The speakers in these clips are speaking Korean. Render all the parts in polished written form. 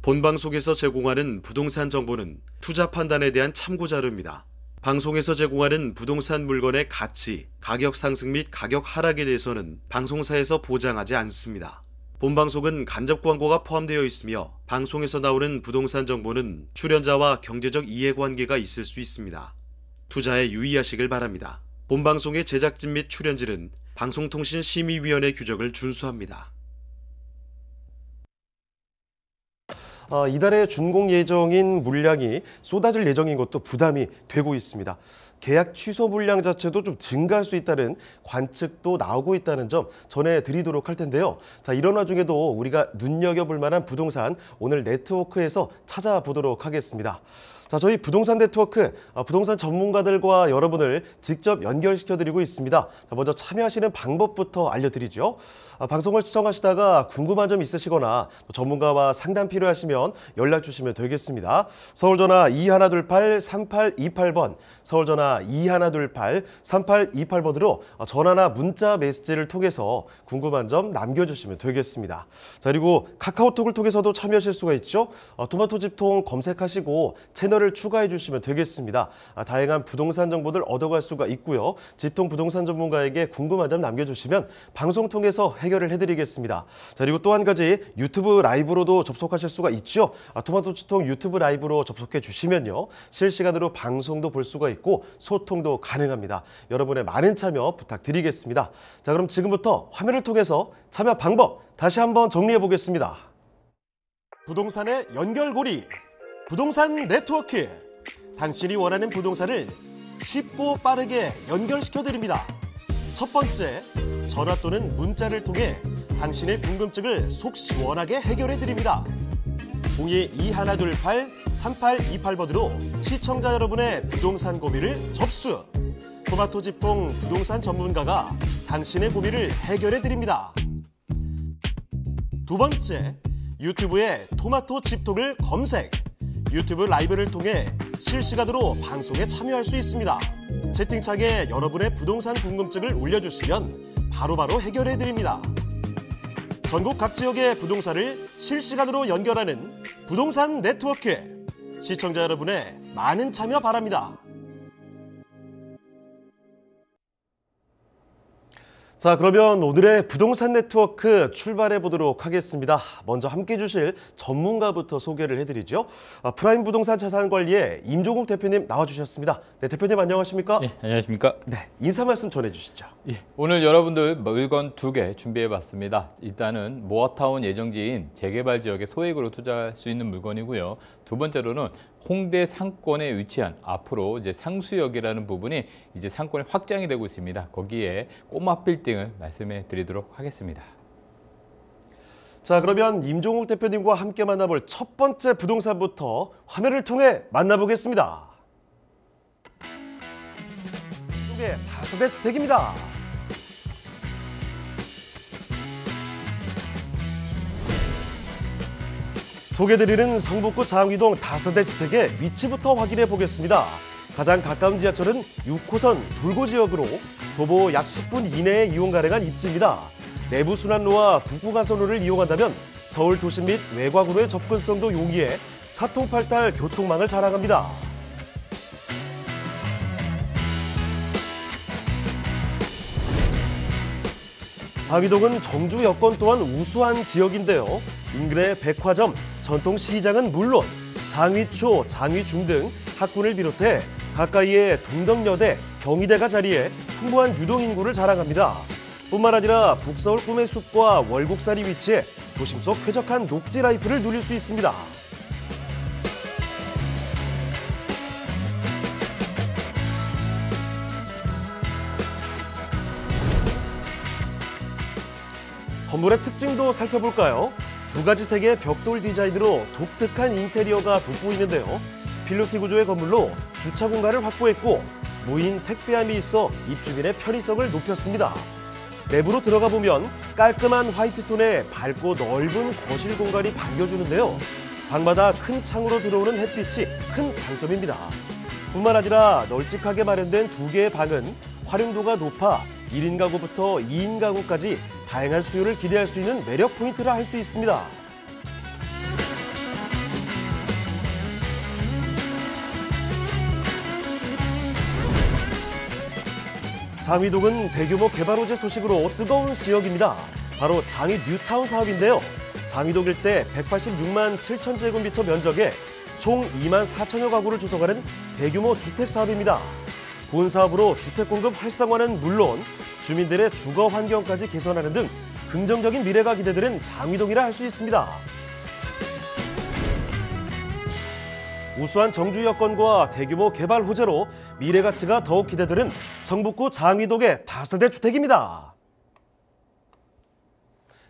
본방송에서 제공하는 부동산 정보는 투자 판단에 대한 참고 자료입니다. 방송에서 제공하는 부동산 물건의 가치, 가격 상승 및 가격 하락에 대해서는 방송사에서 보장하지 않습니다. 본방송은 간접 광고가 포함되어 있으며 방송에서 나오는 부동산 정보는 출연자와 경제적 이해관계가 있을 수 있습니다. 투자에 유의하시길 바랍니다. 본방송의 제작진 및 출연진은 방송통신심의위원회 규정을 준수합니다. 이달에 준공 예정인 물량이 쏟아질 예정인 것도 부담이 되고 있습니다. 계약 취소 물량 자체도 좀 증가할 수 있다는 관측도 나오고 있다는 점 전해드리도록 할 텐데요. 자, 이런 와중에도 우리가 눈여겨볼 만한 부동산 오늘 네트워크에서 찾아보도록 하겠습니다. 자, 저희 부동산 네트워크, 부동산 전문가들과 여러분을 직접 연결시켜드리고 있습니다. 자, 먼저 참여하시는 방법부터 알려드리죠. 방송을 시청하시다가 궁금한 점 있으시거나 전문가와 상담 필요하시면 연락 주시면 되겠습니다. 서울전화 2128-3828번, 서울전화 2128-3828번으로 전화나 문자 메시지를 통해서 궁금한 점 남겨주시면 되겠습니다. 자, 그리고 카카오톡을 통해서도 참여하실 수가 있죠. 토마토 집통 검색하시고 채널을 추가해 주시면 되겠습니다. 다양한 부동산 정보들 얻어갈 수가 있고요. 집통 부동산 전문가에게 궁금한 점 남겨주시면 방송 통해서 해결을 해드리겠습니다. 자, 그리고 또 한 가지 유튜브 라이브로도 접속하실 수가 있죠. 토마토 집통 유튜브 라이브로 접속해 주시면요. 실시간으로 방송도 볼 수가 있고 소통도 가능합니다. 여러분의 많은 참여 부탁드리겠습니다. 자, 그럼 지금부터 화면을 통해서 참여 방법 다시 한번 정리해 보겠습니다. 부동산의 연결고리, 부동산 네트워크. 당신이 원하는 부동산을 쉽고 빠르게 연결시켜 드립니다. 첫 번째, 전화 또는 문자를 통해 당신의 궁금증을 속 시원하게 해결해 드립니다. 02-2128-3828번으로 시청자 여러분의 부동산 고민을 접수. 토마토 집통 부동산 전문가가 당신의 고민을 해결해 드립니다. 두 번째, 유튜브에 토마토 집통을 검색. 유튜브 라이브를 통해 실시간으로 방송에 참여할 수 있습니다. 채팅창에 여러분의 부동산 궁금증을 올려주시면 바로바로 해결해 드립니다. 전국 각 지역의 부동산을 실시간으로 연결하는 부동산 네트워크. 시청자 여러분의 많은 참여 바랍니다. 자, 그러면 오늘의 부동산 네트워크 출발해 보도록 하겠습니다. 먼저 함께 해주실 전문가부터 소개를 해드리죠. 프라임 부동산 자산관리의 임종욱 대표님 나와주셨습니다. 네, 대표님 안녕하십니까? 네, 안녕하십니까? 네, 인사 말씀 전해주시죠. 예, 오늘 여러분들 물건 2개 준비해봤습니다. 일단은 모아타운 예정지인 재개발 지역에 소액으로 투자할 수 있는 물건이고요. 두 번째로는 홍대 상권에 위치한 앞으로 이제 상수역이라는 부분이 이제 상권이 확장이 되고 있습니다. 거기에 꼬마 빌딩을 말씀해 드리도록 하겠습니다. 자, 그러면 임종욱 대표님과 함께 만나볼 첫 번째 부동산부터 화면을 통해 만나보겠습니다. 이게 다세대 주택입니다. 소개드리는 성북구 장위동 다세대 주택의 위치부터 확인해 보겠습니다. 가장 가까운 지하철은 6호선 돌고 지역으로 도보 약 10분 이내에 이용 가능한 입지입니다. 내부 순환로와 북부 가선로를 이용한다면 서울 도심 및 외곽으로의 접근성도 용이해 사통팔달 교통망을 자랑합니다. 장위동은 정주 여건 또한 우수한 지역인데요. 인근의 백화점, 전통시장은 물론 장위초, 장위중 등 학군을 비롯해 가까이에 동덕여대, 경희대가 자리해 풍부한 유동인구를 자랑합니다. 뿐만 아니라 북서울 꿈의 숲과 월곡산이 위치해 도심 속 쾌적한 녹지 라이프를 누릴 수 있습니다. 건물의 특징도 살펴볼까요? 두 가지 색의 벽돌 디자인으로 독특한 인테리어가 돋보이는데요. 필로티 구조의 건물로 주차 공간을 확보했고 무인 택배함이 있어 입주민의 편의성을 높였습니다. 내부로 들어가 보면 깔끔한 화이트톤의 밝고 넓은 거실 공간이 반겨주는데요. 방마다 큰 창으로 들어오는 햇빛이 큰 장점입니다. 뿐만 아니라 널찍하게 마련된 두 개의 방은 활용도가 높아 1인 가구부터 2인 가구까지 다양한 수요를 기대할 수 있는 매력 포인트라 할 수 있습니다. 장위동은 대규모 개발 호재 소식으로 뜨거운 지역입니다. 바로 장위 뉴타운 사업인데요. 장위동 일대 186만 7천 제곱미터 면적에 총 2만 4천여 가구를 조성하는 대규모 주택 사업입니다. 본 사업으로 주택 공급 활성화는 물론 주민들의 주거 환경까지 개선하는 등 긍정적인 미래가 기대되는 장위동이라 할 수 있습니다. 우수한 정주 여건과 대규모 개발 호재로 미래 가치가 더욱 기대되는 성북구 장위동의 다세대 주택입니다.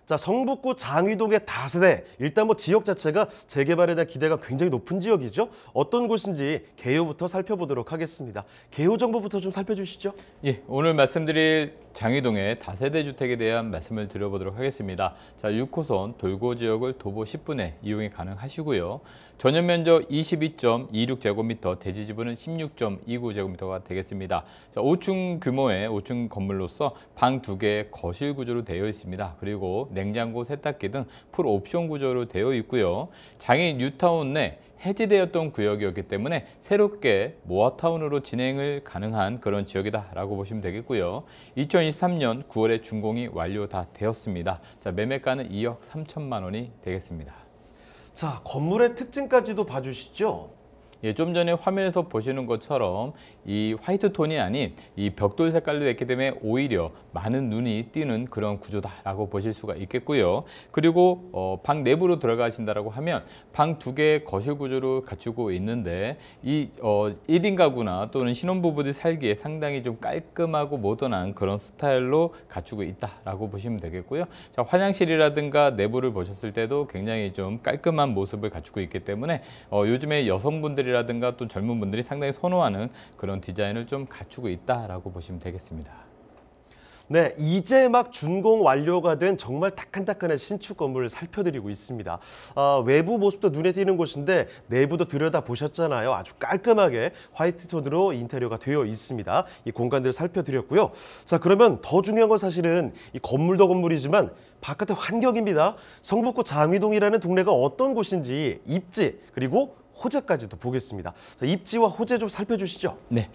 자, 성북구 장위동의 다세대, 일단 지역 자체가 재개발에 대한 기대가 굉장히 높은 지역이죠. 어떤 곳인지 개요부터 살펴보도록 하겠습니다. 개요 정보부터 좀 살펴주시죠. 예, 오늘 말씀드릴 장위동의 다세대 주택에 대한 말씀을 드려보도록 하겠습니다. 자, 6호선 돌고 지역을 도보 10분에 이용이 가능하시고요. 전용 면적 22.26제곱미터, 대지 지분은 16.29제곱미터가 되겠습니다. 자, 5층 규모의 5층 건물로서 방 2개 거실 구조로 되어 있습니다. 그리고 냉장고, 세탁기 등 풀 옵션 구조로 되어 있고요. 장위 뉴타운 내 해지되었던 구역이었기 때문에 새롭게 모아타운으로 진행을 가능한 그런 지역이다라고 보시면 되겠고요. 2023년 9월에 준공이 완료 다 되었습니다. 자, 매매가는 2억 3천만 원이 되겠습니다. 자, 건물의 특징까지도 봐주시죠. 예, 좀 전에 화면에서 보시는 것처럼 이 화이트 톤이 아닌 이 벽돌 색깔로 됐기 때문에 오히려 많은 눈이 띄는 그런 구조다라고 보실 수가 있겠고요. 그리고 방 내부로 들어가신다라고 하면 방 2개 거실 구조로 갖추고 있는데 이 1인 가구나 또는 신혼부부들이 살기에 상당히 좀 깔끔하고 모던한 그런 스타일로 갖추고 있다라고 보시면 되겠고요. 자, 화장실이라든가 내부를 보셨을 때도 굉장히 좀 깔끔한 모습을 갖추고 있기 때문에 요즘에 여성분들이라든가 또 젊은 분들이 상당히 선호하는 그런 디자인을 좀 갖추고 있다라고 보시면 되겠습니다. 네, 이제 막 준공 완료가 된 정말 따끈따끈한 신축 건물을 살펴드리고 있습니다. 외부 모습도 눈에 띄는 곳인데 내부도 들여다보셨잖아요. 아주 깔끔하게 화이트 톤으로 인테리어가 되어 있습니다. 이 공간들을 살펴드렸고요. 자, 그러면 더 중요한 건 사실은 이 건물도 건물이지만 바깥의 환경입니다. 성북구 장위동이라는 동네가 어떤 곳인지 입지 그리고 호재까지도 보겠습니다. 자, 입지와 호재 좀 살펴주시죠. 네.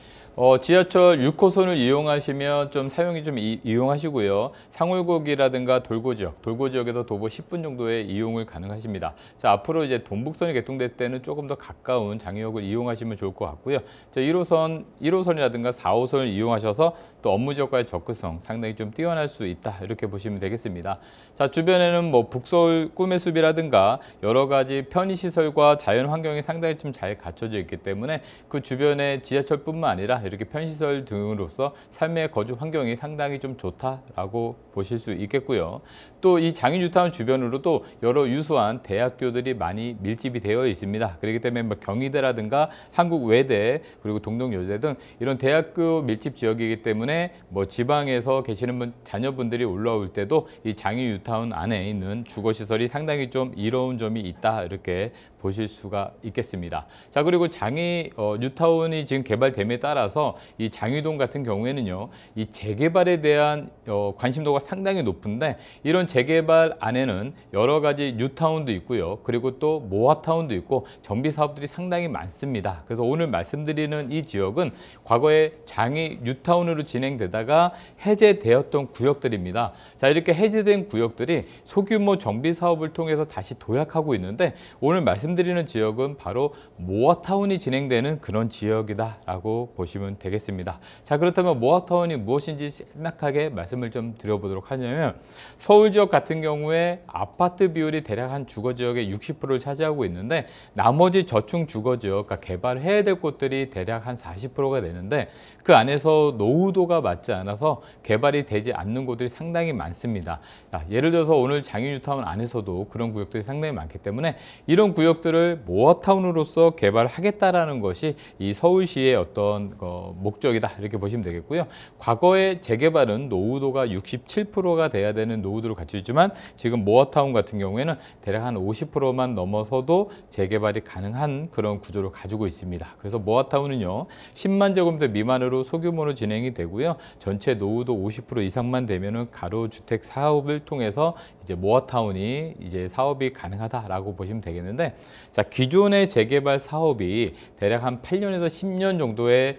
지하철 6호선을 이용하시면 좀 사용이 좀 이용하시고요. 상울곡이라든가 돌고 지역, 돌고 지역에서 도보 10분 정도의 이용을 가능하십니다. 자, 앞으로 이제 동북선이 개통될 때는 조금 더 가까운 장유역을 이용하시면 좋을 것 같고요. 자, 1호선이라든가 4호선을 이용하셔서 또 업무 지역과의 접근성 상당히 좀 뛰어날 수 있다. 이렇게 보시면 되겠습니다. 자, 주변에는 북서울 꿈의 숲이라든가 여러 가지 편의시설과 자연 환경이 상당히 좀 잘 갖춰져 있기 때문에 그 주변에 지하철뿐만 아니라 이렇게 편의시설 등으로서 삶의 거주 환경이 상당히 좀 좋다라고 보실 수 있겠고요. 또 이 장위 뉴타운 주변으로도 여러 유수한 대학교들이 많이 밀집이 되어 있습니다. 그렇기 때문에 경희대라든가 한국외대 그리고 동덕여대 등 이런 대학교 밀집 지역이기 때문에 지방에서 계시는 자녀분들이 올라올 때도 이 장위 뉴타운 안에 있는 주거시설이 상당히 좀 이로운 점이 있다 이렇게 보실 수가 있겠습니다. 자, 그리고 장위 뉴타운이 지금 개발됨에 따라서 이 장위동 같은 경우에는요, 이 재개발에 대한 관심도가 상당히 높은데 이런 재개발 안에는 여러 가지 뉴타운도 있고요. 그리고 또 모아타운도 있고 정비 사업들이 상당히 많습니다. 그래서 오늘 말씀드리는 이 지역은 과거에 장위 뉴타운으로 진행되다가 해제되었던 구역들입니다. 자, 이렇게 해제된 구역들이 소규모 정비 사업을 통해서 다시 도약하고 있는데 오늘 말씀드리는 지역은 바로 모아타운이 진행되는 그런 지역이다라고 보시면 되겠습니다. 자, 그렇다면 모아타운이 무엇인지 짤막하게 말씀을 좀 드려보도록 하냐면 서울 지역 같은 경우에 아파트 비율이 대략 한 주거지역의 60%를 차지하고 있는데 나머지 저층 주거지역, 그러니까 개발해야 될 곳들이 대략 한 40%가 되는데 그 안에서 노후도가 맞지 않아서 개발이 되지 않는 곳들이 상당히 많습니다. 자, 예를 들어서 오늘 장위 뉴타운 안에서도 그런 구역들이 상당히 많기 때문에 이런 구역들을 모아타운으로서 개발하겠다라는 것이 이 서울시의 어떤 목적이다 이렇게 보시면 되겠고요. 과거의 재개발은 노후도가 67%가 돼야 되는 노후도를 갖추지만 지금 모아타운 같은 경우에는 대략 한 50%만 넘어서도 재개발이 가능한 그런 구조를 가지고 있습니다. 그래서 모아타운은요 10만 제곱미터 미만으로 소규모로 진행이 되고요. 전체 노후도 50% 이상만 되면은 가로주택 사업을 통해서 이제 모아타운이 이제 사업이 가능하다라고 보시면 되겠는데, 자, 기존의 재개발 사업이 대략 한 8년에서 10년 정도의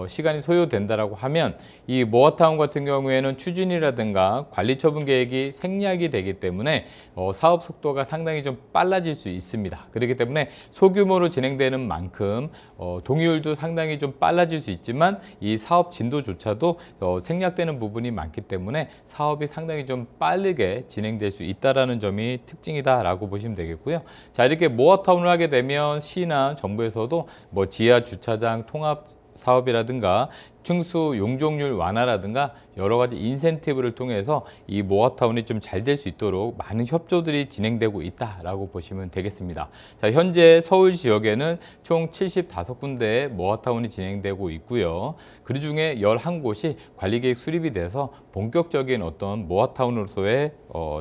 시간이 소요된다라고 하면 이 모아타운 같은 경우에는 추진이라든가 관리 처분 계획이 생략이 되기 때문에 사업 속도가 상당히 좀 빨라질 수 있습니다. 그렇기 때문에 소규모로 진행되는 만큼 동의율도 상당히 좀 빨라질 수 있지만 이 사업 진도조차도 생략되는 부분이 많기 때문에 사업이 상당히 좀 빠르게 진행될 수 있다라는 점이 특징이다라고 보시면 되겠고요. 자, 이렇게 모아타운을 하게 되면 시나 정부에서도 뭐 지하 주차장 통합 사업이라든가 층수 용적률 완화라든가 여러 가지 인센티브를 통해서 이 모아타운이 좀 잘 될 수 있도록 많은 협조들이 진행되고 있다라고 보시면 되겠습니다. 자, 현재 서울 지역에는 총 75군데의 모아타운이 진행되고 있고요. 그 중에 11곳이 관리계획 수립이 돼서 본격적인 어떤 모아타운으로서의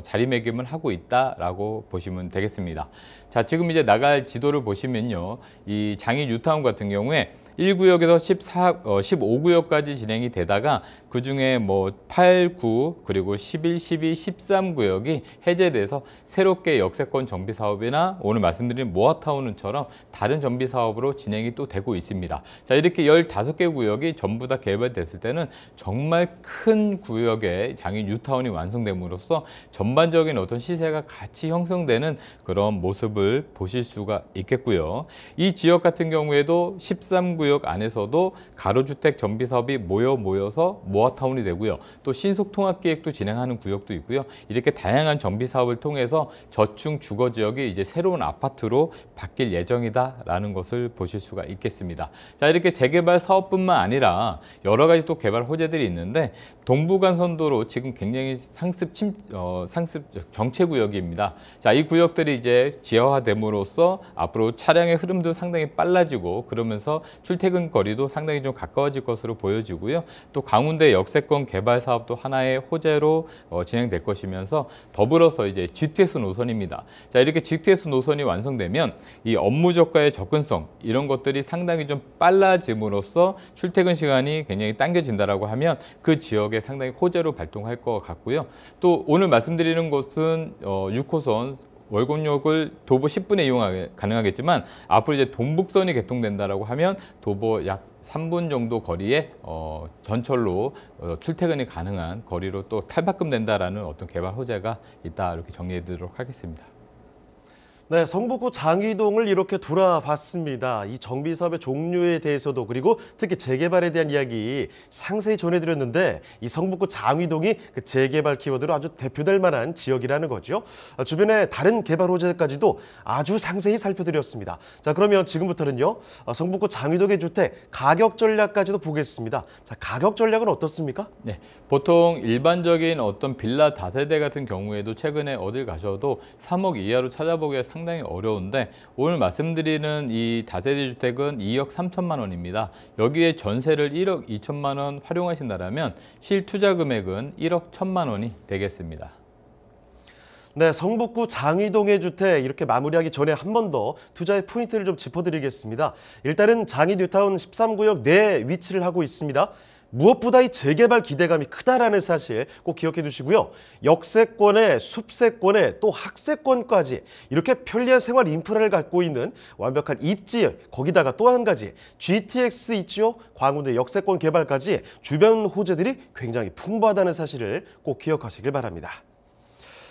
자리매김을 하고 있다라고 보시면 되겠습니다. 자, 지금 이제 나갈 지도를 보시면요. 이 장인 뉴타운 같은 경우에 1구역에서 15구역까지 진행이 되다가 그중에 뭐 8, 9, 그리고 11, 12, 13구역이 해제돼서 새롭게 역세권 정비 사업이나 오늘 말씀드린 모아타운처럼 다른 정비 사업으로 진행이 또 되고 있습니다. 자, 이렇게 15개 구역이 전부 다 개발됐을 때는 정말 큰 구역의 장인 뉴타운이 완성됨으로써 전반적인 어떤 시세가 같이 형성되는 그런 모습을 보실 수가 있겠고요. 이 지역 같은 경우에도 13구역 안에서도 가로주택 정비 사업이 모여서 모아타운이 되고요. 또 신속통합기획도 진행하는 구역도 있고요. 이렇게 다양한 정비 사업을 통해서 저층 주거 지역이 이제 새로운 아파트로 바뀔 예정이다라는 것을 보실 수가 있겠습니다. 자, 이렇게 재개발 사업뿐만 아니라 여러 가지 또 개발 호재들이 있는데 동부간선도로 지금 굉장히 상습 정체 구역입니다. 자, 이 구역들이 이제 지하화됨으로써 앞으로 차량의 흐름도 상당히 빨라지고 그러면서 출퇴근 거리도 상당히 좀 가까워질 것으로 보여지고요. 또 강운대 역세권 개발 사업도 하나의 호재로 진행될 것이면서 더불어서 이제 GTX 노선입니다. 자, 이렇게 GTX 노선이 완성되면 이 업무 저가의 접근성 이런 것들이 상당히 좀 빨라짐으로써 출퇴근 시간이 굉장히 당겨진다라고 하면 그 지역에 상당히 호재로 발동할 것 같고요. 또 오늘 말씀드리는 곳은 6호선 월곡역을 도보 10분에 이용 가능하겠지만 앞으로 이제 동북선이 개통된다라고 하면 도보 약 3분 정도 거리에 전철로 출퇴근이 가능한 거리로 또 탈바꿈 된다라는 어떤 개발 호재가 있다 이렇게 정리해 드리도록 하겠습니다. 네, 성북구 장위동을 이렇게 돌아봤습니다. 이 정비 사업의 종류에 대해서도 그리고 특히 재개발에 대한 이야기 상세히 전해드렸는데 이 성북구 장위동이 그 재개발 키워드로 아주 대표될 만한 지역이라는 거죠. 주변에 다른 개발 호재까지도 아주 상세히 살펴드렸습니다. 자, 그러면 지금부터는요. 성북구 장위동의 주택 가격 전략까지도 보겠습니다. 자, 가격 전략은 어떻습니까? 네, 보통 일반적인 어떤 빌라 다세대 같은 경우에도 최근에 어딜 가셔도 3억 이하로 찾아보기가 상당히 어려운데 오늘 말씀드리는 이 다세대 주택은 2억 3천만 원입니다. 여기에 전세를 1억 2천만 원 활용하신다면 실투자 금액은 1억 1천만 원이 되겠습니다. 네, 성북구 장위동의 주택 이렇게 마무리하기 전에 한 번 더 투자의 포인트를 좀 짚어드리겠습니다. 일단은 장위 뉴타운 13구역 내 위치를 하고 있습니다. 무엇보다 이 재개발 기대감이 크다라는 사실 꼭 기억해 두시고요. 역세권에 숲세권에 또 학세권까지 이렇게 편리한 생활 인프라를 갖고 있는 완벽한 입지, 거기다가 또 한 가지 GTX 있죠. 광운대 역세권 개발까지 주변 호재들이 굉장히 풍부하다는 사실을 꼭 기억하시길 바랍니다.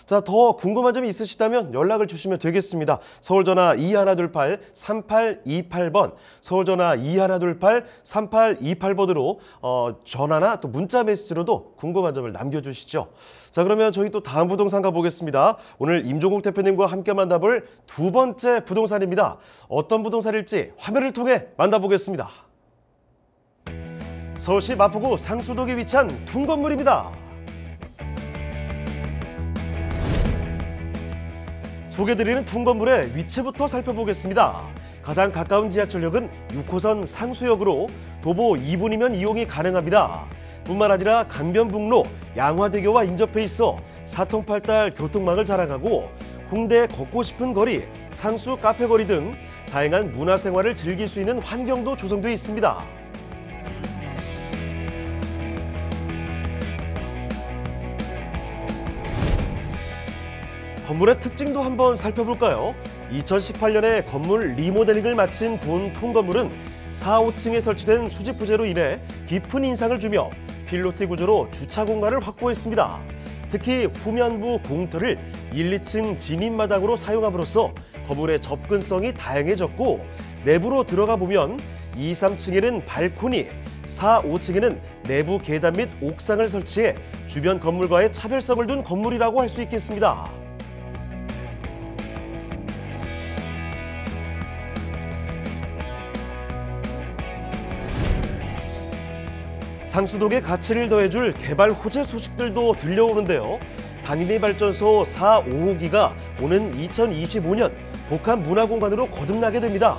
자, 더 궁금한 점이 있으시다면 연락을 주시면 되겠습니다. 서울전화 2128-3828번, 서울전화 2128-3828번으로 전화나 또 문자 메시지로도 궁금한 점을 남겨주시죠. 자, 그러면 저희 또 다음 부동산 가보겠습니다. 오늘 임종국 대표님과 함께 만나볼 두 번째 부동산입니다. 어떤 부동산일지 화면을 통해 만나보겠습니다. 서울시 마포구 상수동에 위치한 통건물입니다. 소개드리는 통건물의 위치부터 살펴보겠습니다. 가장 가까운 지하철역은 6호선 상수역으로 도보 2분이면 이용이 가능합니다. 뿐만 아니라 강변북로, 양화대교와 인접해 있어 사통팔달 교통망을 자랑하고 홍대에 걷고 싶은 거리, 상수 카페거리 등 다양한 문화생활을 즐길 수 있는 환경도 조성되어 있습니다. 건물의 특징도 한번 살펴볼까요? 2018년에 건물 리모델링을 마친 본 통건물은 4, 5층에 설치된 수직 부재로 인해 깊은 인상을 주며 필로티 구조로 주차 공간을 확보했습니다. 특히 후면부 공터를 1, 2층 진입마당으로 사용함으로써 건물의 접근성이 다양해졌고 내부로 들어가 보면 2, 3층에는 발코니, 4, 5층에는 내부 계단 및 옥상을 설치해 주변 건물과의 차별성을 둔 건물이라고 할 수 있겠습니다. 상수동의 가치를 더해줄 개발 호재 소식들도 들려오는데요. 당인리 발전소 4, 5호기가 오는 2025년 복합 문화공간으로 거듭나게 됩니다.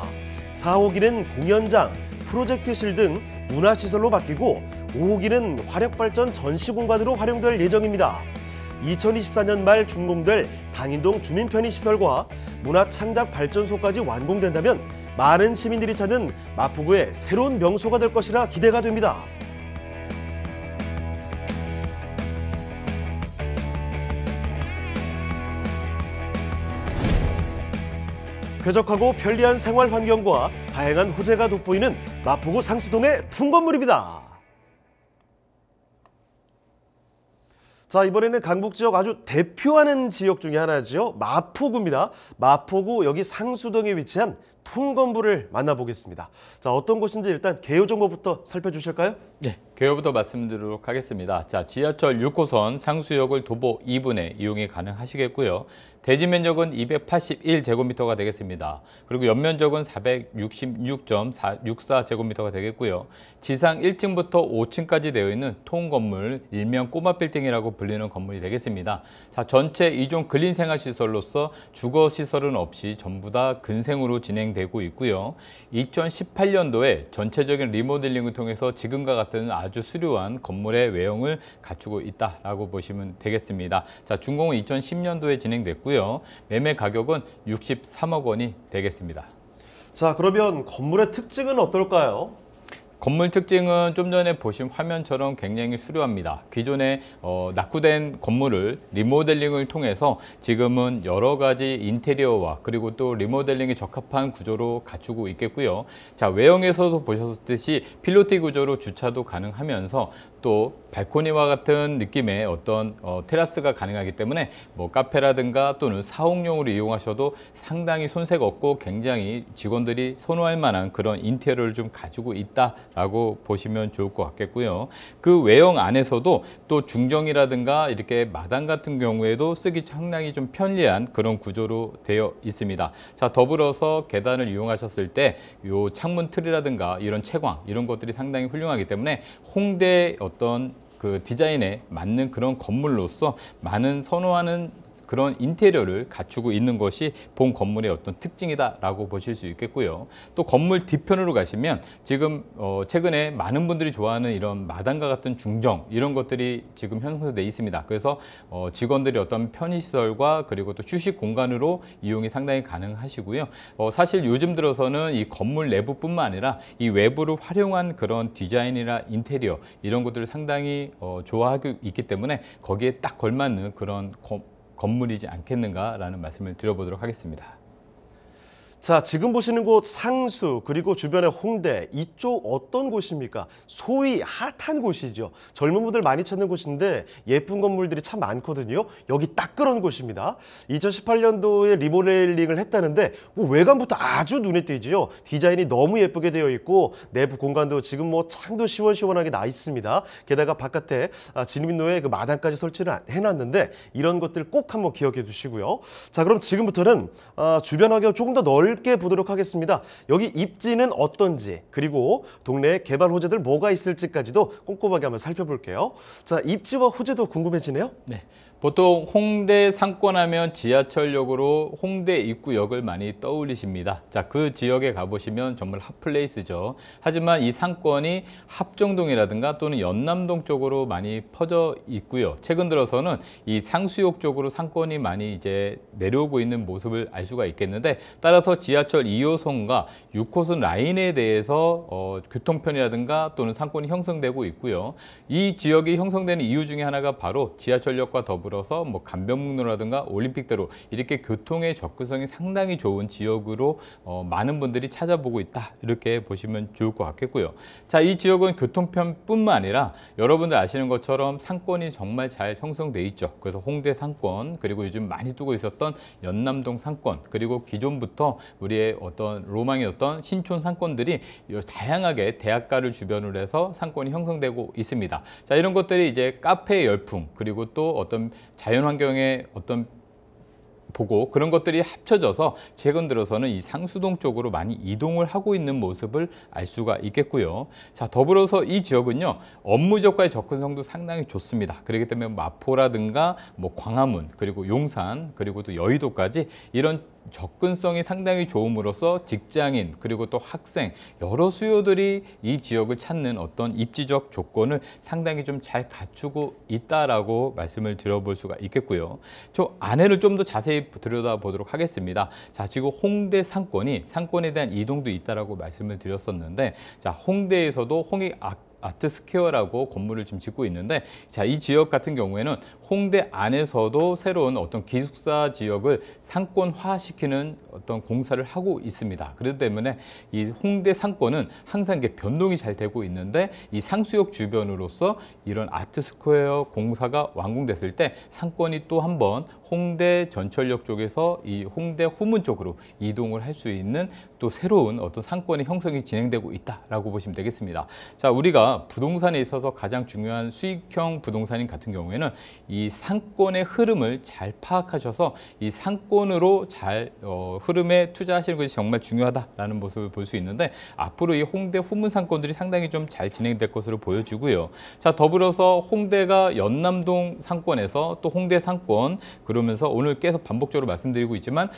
4호기는 공연장, 프로젝트실 등 문화시설로 바뀌고 5호기는 화력발전 전시공간으로 활용될 예정입니다. 2024년 말 준공될 당인동 주민편의시설과 문화창작발전소까지 완공된다면 많은 시민들이 찾는 마포구의 새로운 명소가 될 것이라 기대가 됩니다. 쾌적하고 편리한 생활 환경과 다양한 호재가 돋보이는 마포구 상수동의 풍건물입니다. 자, 이번에는 강북 지역 아주 대표하는 지역 중에 하나죠. 마포구입니다. 마포구 여기 상수동에 위치한 통건물을 만나보겠습니다. 자, 어떤 곳인지 일단 개요 정보부터 살펴주실까요? 네, 개요부터 말씀드리도록 하겠습니다. 자, 지하철 6호선 상수역을 도보 2분에 이용이 가능하시겠고요. 대지 면적은 281제곱미터가 되겠습니다. 그리고 연면적은 466.64제곱미터가 되겠고요. 지상 1층부터 5층까지 되어 있는 통건물, 일명 꼬마 빌딩이라고 불리는 건물이 되겠습니다. 자, 전체 2종 근린 생활시설로서 주거시설은 없이 전부 다 근생으로 진행되고 있고요. 2018년도에 전체적인 리모델링을 통해서 지금과 같은 아주 수려한 건물의 외형을 갖추고 있다라고 보시면 되겠습니다. 자, 준공은 2010년도에 진행됐고요. 매매 가격은 63억 원이 되겠습니다. 자, 그러면 건물의 특징은 어떨까요? 건물 특징은 좀 전에 보신 화면처럼 굉장히 수려합니다. 기존에 낙후된 건물을 리모델링을 통해서 지금은 여러 가지 인테리어와 그리고 또 리모델링에 적합한 구조로 갖추고 있겠고요. 자, 외형에서도 보셨듯이 필로티 구조로 주차도 가능하면서 또 발코니와 같은 느낌의 어떤 테라스가 가능하기 때문에 뭐 카페라든가 또는 사옥용으로 이용하셔도 상당히 손색 없고 굉장히 직원들이 선호할 만한 그런 인테리어를 좀 가지고 있다라고 보시면 좋을 것 같겠고요. 그 외형 안에서도 또 중정이라든가 이렇게 마당 같은 경우에도 쓰기 상당히 좀 편리한 그런 구조로 되어 있습니다. 자, 더불어서 계단을 이용하셨을 때 요 창문 틀이라든가 이런 채광 이런 것들이 상당히 훌륭하기 때문에 홍대 어떤 그 디자인에 맞는 그런 건물로서 많은 선호하는 그런 인테리어를 갖추고 있는 것이 본 건물의 어떤 특징이다라고 보실 수 있겠고요. 또 건물 뒤편으로 가시면 지금 최근에 많은 분들이 좋아하는 이런 마당과 같은 중정 이런 것들이 지금 형성되어 있습니다. 그래서 직원들이 어떤 편의시설과 그리고 또 휴식 공간으로 이용이 상당히 가능하시고요. 사실 요즘 들어서는 이 건물 내부뿐만 아니라 이 외부를 활용한 그런 디자인이나 인테리어 이런 것들을 상당히 좋아하고 있기 때문에 거기에 딱 걸맞는 그런 건물이지 않겠는가라는 말씀을 드려보도록 하겠습니다. 자, 지금 보시는 곳 상수 그리고 주변의 홍대 이쪽 어떤 곳입니까? 소위 핫한 곳이죠. 젊은 분들 많이 찾는 곳인데 예쁜 건물들이 참 많거든요. 여기 딱 그런 곳입니다. 2018년도에 리모델링을 했다는데 뭐 외관부터 아주 눈에 띄지요. 디자인이 너무 예쁘게 되어 있고 내부 공간도 지금 뭐 창도 시원시원하게 나 있습니다. 게다가 바깥에 진입로에 그 마당까지 설치를 해놨는데 이런 것들 꼭 한번 기억해 두시고요. 자, 그럼 지금부터는 주변 환경 조금 더 넓게 보도록 하겠습니다. 여기 입지는 어떤지 그리고 동네에 개발 호재들 뭐가 있을지까지도 꼼꼼하게 한번 살펴볼게요. 자, 입지와 호재도 궁금해지네요. 네. 보통 홍대 상권하면 지하철역으로 홍대 입구역을 많이 떠올리십니다. 자, 그 지역에 가보시면 정말 핫플레이스죠. 하지만 이 상권이 합정동이라든가 또는 연남동 쪽으로 많이 퍼져 있고요. 최근 들어서는 이 상수역 쪽으로 상권이 많이 이제 내려오고 있는 모습을 알 수가 있겠는데 따라서 지하철 2호선과 6호선 라인에 대해서 교통편이라든가 또는 상권이 형성되고 있고요. 이 지역이 형성되는 이유 중에 하나가 바로 지하철역과 더불어 더불어서 뭐 간병목로라든가 올림픽대로 이렇게 교통의 접근성이 상당히 좋은 지역으로 많은 분들이 찾아보고 있다. 이렇게 보시면 좋을 것 같겠고요. 자, 이 지역은 교통편뿐만 아니라 여러분들 아시는 것처럼 상권이 정말 잘 형성돼 있죠. 그래서 홍대 상권, 그리고 요즘 많이 뜨고 있었던 연남동 상권, 그리고 기존부터 우리의 어떤 로망이었던 신촌 상권들이 다양하게 대학가를 주변으로 해서 상권이 형성되고 있습니다. 자, 이런 것들이 이제 카페의 열풍, 그리고 또 어떤 자연환경의 어떤 보고 그런 것들이 합쳐져서 최근 들어서는 이 상수동 쪽으로 많이 이동을 하고 있는 모습을 알 수가 있겠고요. 자, 더불어서 이 지역은요, 업무적과의 접근성도 상당히 좋습니다. 그렇기 때문에 마포라든가 뭐 광화문, 그리고 용산, 그리고 또 여의도까지 이런 접근성이 상당히 좋음으로써 직장인 그리고 또 학생 여러 수요들이 이 지역을 찾는 어떤 입지적 조건을 상당히 좀 잘 갖추고 있다라고 말씀을 드려볼 수가 있겠고요. 저 안에를 좀 더 자세히 들여다보도록 하겠습니다. 자, 지금 홍대 상권에 대한 이동도 있다라고 말씀을 드렸었는데, 자, 홍대에서도 아트스퀘어라고 건물을 지금 짓고 있는데, 자, 이 지역 같은 경우에는 홍대 안에서도 새로운 어떤 기숙사 지역을 상권화시키는 어떤 공사를 하고 있습니다. 그렇기 때문에 이 홍대 상권은 항상 이게 변동이 잘 되고 있는데, 이 상수역 주변으로서 이런 아트스퀘어 공사가 완공됐을 때 상권이 또 한번 홍대 전철역 쪽에서 이 홍대 후문 쪽으로 이동을 할 수 있는 또 새로운 어떤 상권의 형성이 진행되고 있다라고 보시면 되겠습니다. 자, 우리가 부동산에 있어서 가장 중요한 수익형 부동산인 같은 경우에는 이 상권의 흐름을 잘 파악하셔서 이 상권으로 잘 흐름에 투자하시는 것이 정말 중요하다라는 모습을 볼 수 있는데, 앞으로 이 홍대 후문 상권들이 상당히 좀 잘 진행될 것으로 보여지고요. 자, 더불어서 홍대가 연남동 상권에서 또 홍대 상권, 그러면서 오늘 계속 반복적으로 말씀드리고 있지만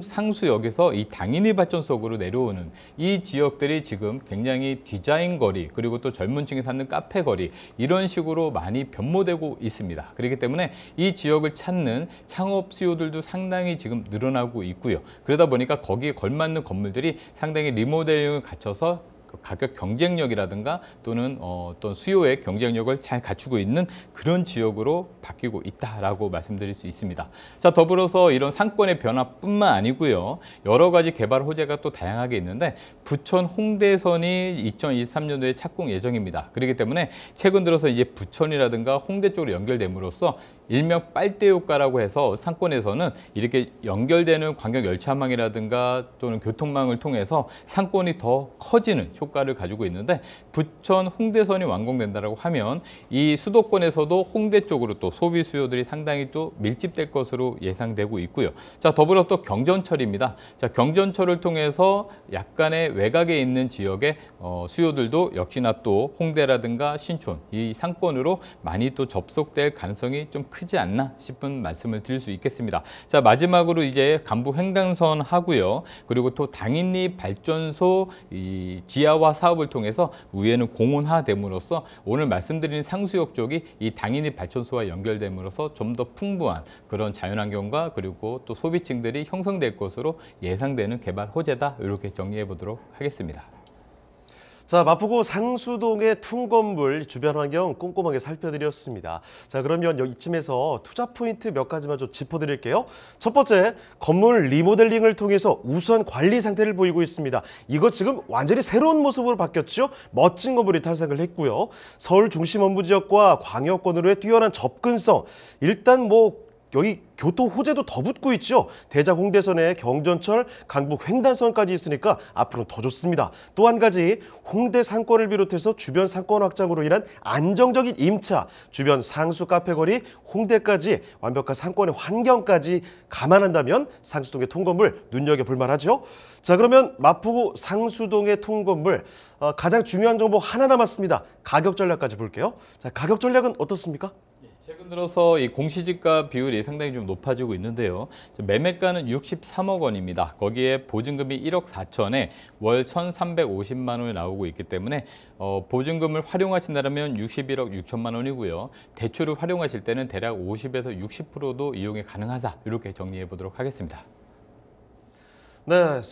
상수역에서 이 당인이 발전소로 내려오는 이 지역들이 지금 굉장히 디자인 거리, 그리고 또 젊은 층이 사는 카페 거리, 이런 식으로 많이 변모되고 있습니다. 그렇기 때문에 이 지역을 찾는 창업 수요들도 상당히 지금 늘어나고 있고요. 그러다 보니까 거기에 걸맞는 건물들이 상당히 리모델링을 갖춰서 가격 경쟁력이라든가 또는 어떤 수요의 경쟁력을 잘 갖추고 있는 그런 지역으로 바뀌고 있다라고 말씀드릴 수 있습니다. 자, 더불어서 이런 상권의 변화뿐만 아니고요, 여러 가지 개발 호재가 또 다양하게 있는데, 부천 홍대선이 2023년도에 착공 예정입니다. 그렇기 때문에 최근 들어서 이제 부천이라든가 홍대 쪽으로 연결됨으로써 일명 빨대 효과라고 해서 상권에서는 이렇게 연결되는 광역 열차망이라든가 또는 교통망을 통해서 상권이 더 커지는 효과를 가지고 있는데, 부천 홍대선이 완공된다고 하면 이 수도권에서도 홍대 쪽으로 또 소비 수요들이 상당히 또 밀집될 것으로 예상되고 있고요. 자, 더불어 또 경전철입니다. 자, 경전철을 통해서 약간의 외곽에 있는 지역의 수요들도 역시나 또 홍대라든가 신촌 이 상권으로 많이 또 접속될 가능성이 좀 크지 않나 싶은 말씀을 드릴 수 있겠습니다. 자, 마지막으로 이제 간부 횡단선 하고요. 그리고 또 당인리 발전소 이 지하화 사업을 통해서 위에는 공원화됨으로써 오늘 말씀드린 상수역 쪽이 이 당인리 발전소와 연결됨으로써 좀 더 풍부한 그런 자연환경과 그리고 또 소비층들이 형성될 것으로 예상되는 개발 호재다. 이렇게 정리해 보도록 하겠습니다. 자, 마포구 상수동의 통건물 주변 환경 꼼꼼하게 살펴드렸습니다. 자, 그러면 이쯤에서 투자 포인트 몇 가지만 좀 짚어드릴게요. 첫 번째, 건물 리모델링을 통해서 우수한 관리 상태를 보이고 있습니다. 이거 지금 완전히 새로운 모습으로 바뀌었죠. 멋진 건물이 탄생을 했고요. 서울 중심 업무 지역과 광역권으로의 뛰어난 접근성. 일단 여기 교통 호재도 더 붙고 있죠. 대장 홍대선에 경전철, 강북 횡단선까지 있으니까 앞으로는 더 좋습니다. 또 한 가지, 홍대 상권을 비롯해서 주변 상권 확장으로 인한 안정적인 임차, 주변 상수 카페 거리, 홍대까지 완벽한 상권의 환경까지 감안한다면 상수동의 통건물 눈여겨볼 만하죠. 자, 그러면 마포구 상수동의 통건물 가장 중요한 정보 하나 남았습니다. 가격 전략까지 볼게요. 자, 가격 전략은 어떻습니까? 최근 들어서 이 공시지가 비율이 상당히 좀 높아지고 있는데요. 매매가는 63억 원입니다. 거기에 보증금이 1억 4천에 월 1,350만 원이 나오고 있기 때문에 보증금을 활용하신다면 61억 6천만 원이고요. 대출을 활용하실 때는 대략 50에서 60%도 이용이 가능하다. 이렇게 정리해 보도록 하겠습니다. 네,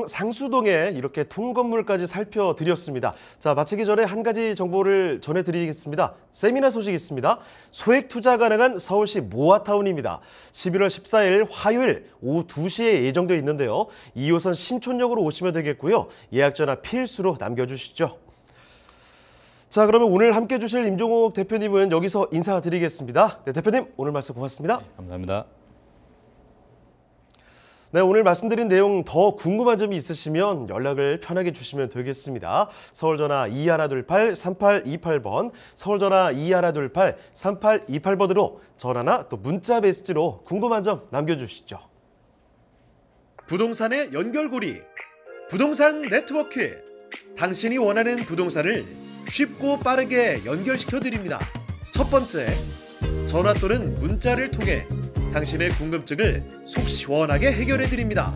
상수동에 이렇게 통건물까지 살펴드렸습니다. 자, 마치기 전에 한 가지 정보를 전해드리겠습니다. 세미나 소식이 있습니다. 소액 투자 가능한 서울시 모아타운입니다. 11월 14일 화요일 오후 2시에 예정되어 있는데요. 2호선 신촌역으로 오시면 되겠고요. 예약 전화 필수로 남겨주시죠. 자, 그러면 오늘 함께해 주실 임종옥 대표님은 여기서 인사드리겠습니다. 네, 대표님 오늘 말씀 고맙습니다. 감사합니다. 네, 오늘 말씀드린 내용 더 궁금한 점이 있으시면 연락을 편하게 주시면 되겠습니다. 서울전화 2128-3828번, 서울전화 2128-3828번으로 전화나 또 문자 메시지로 궁금한 점 남겨주시죠. 부동산의 연결고리, 부동산 네트워크. 당신이 원하는 부동산을 쉽고 빠르게 연결시켜 드립니다. 첫 번째, 전화 또는 문자를 통해 당신의 궁금증을 속 시원하게 해결해 드립니다.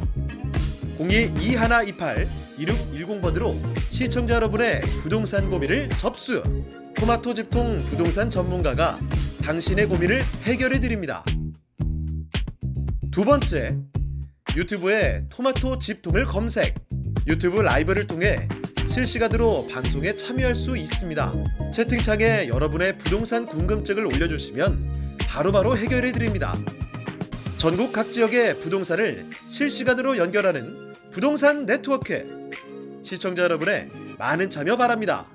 02-2128-2610번으로 시청자 여러분의 부동산 고민을 접수. 토마토 집통 부동산 전문가가 당신의 고민을 해결해 드립니다. 두 번째, 유튜브에 토마토 집통을 검색. 유튜브 라이브를 통해 실시간으로 방송에 참여할 수 있습니다. 채팅창에 여러분의 부동산 궁금증을 올려주시면 바로바로 해결해 드립니다. 전국 각 지역의 부동산을 실시간으로 연결하는 부동산 네트워크. 시청자 여러분의 많은 참여 바랍니다.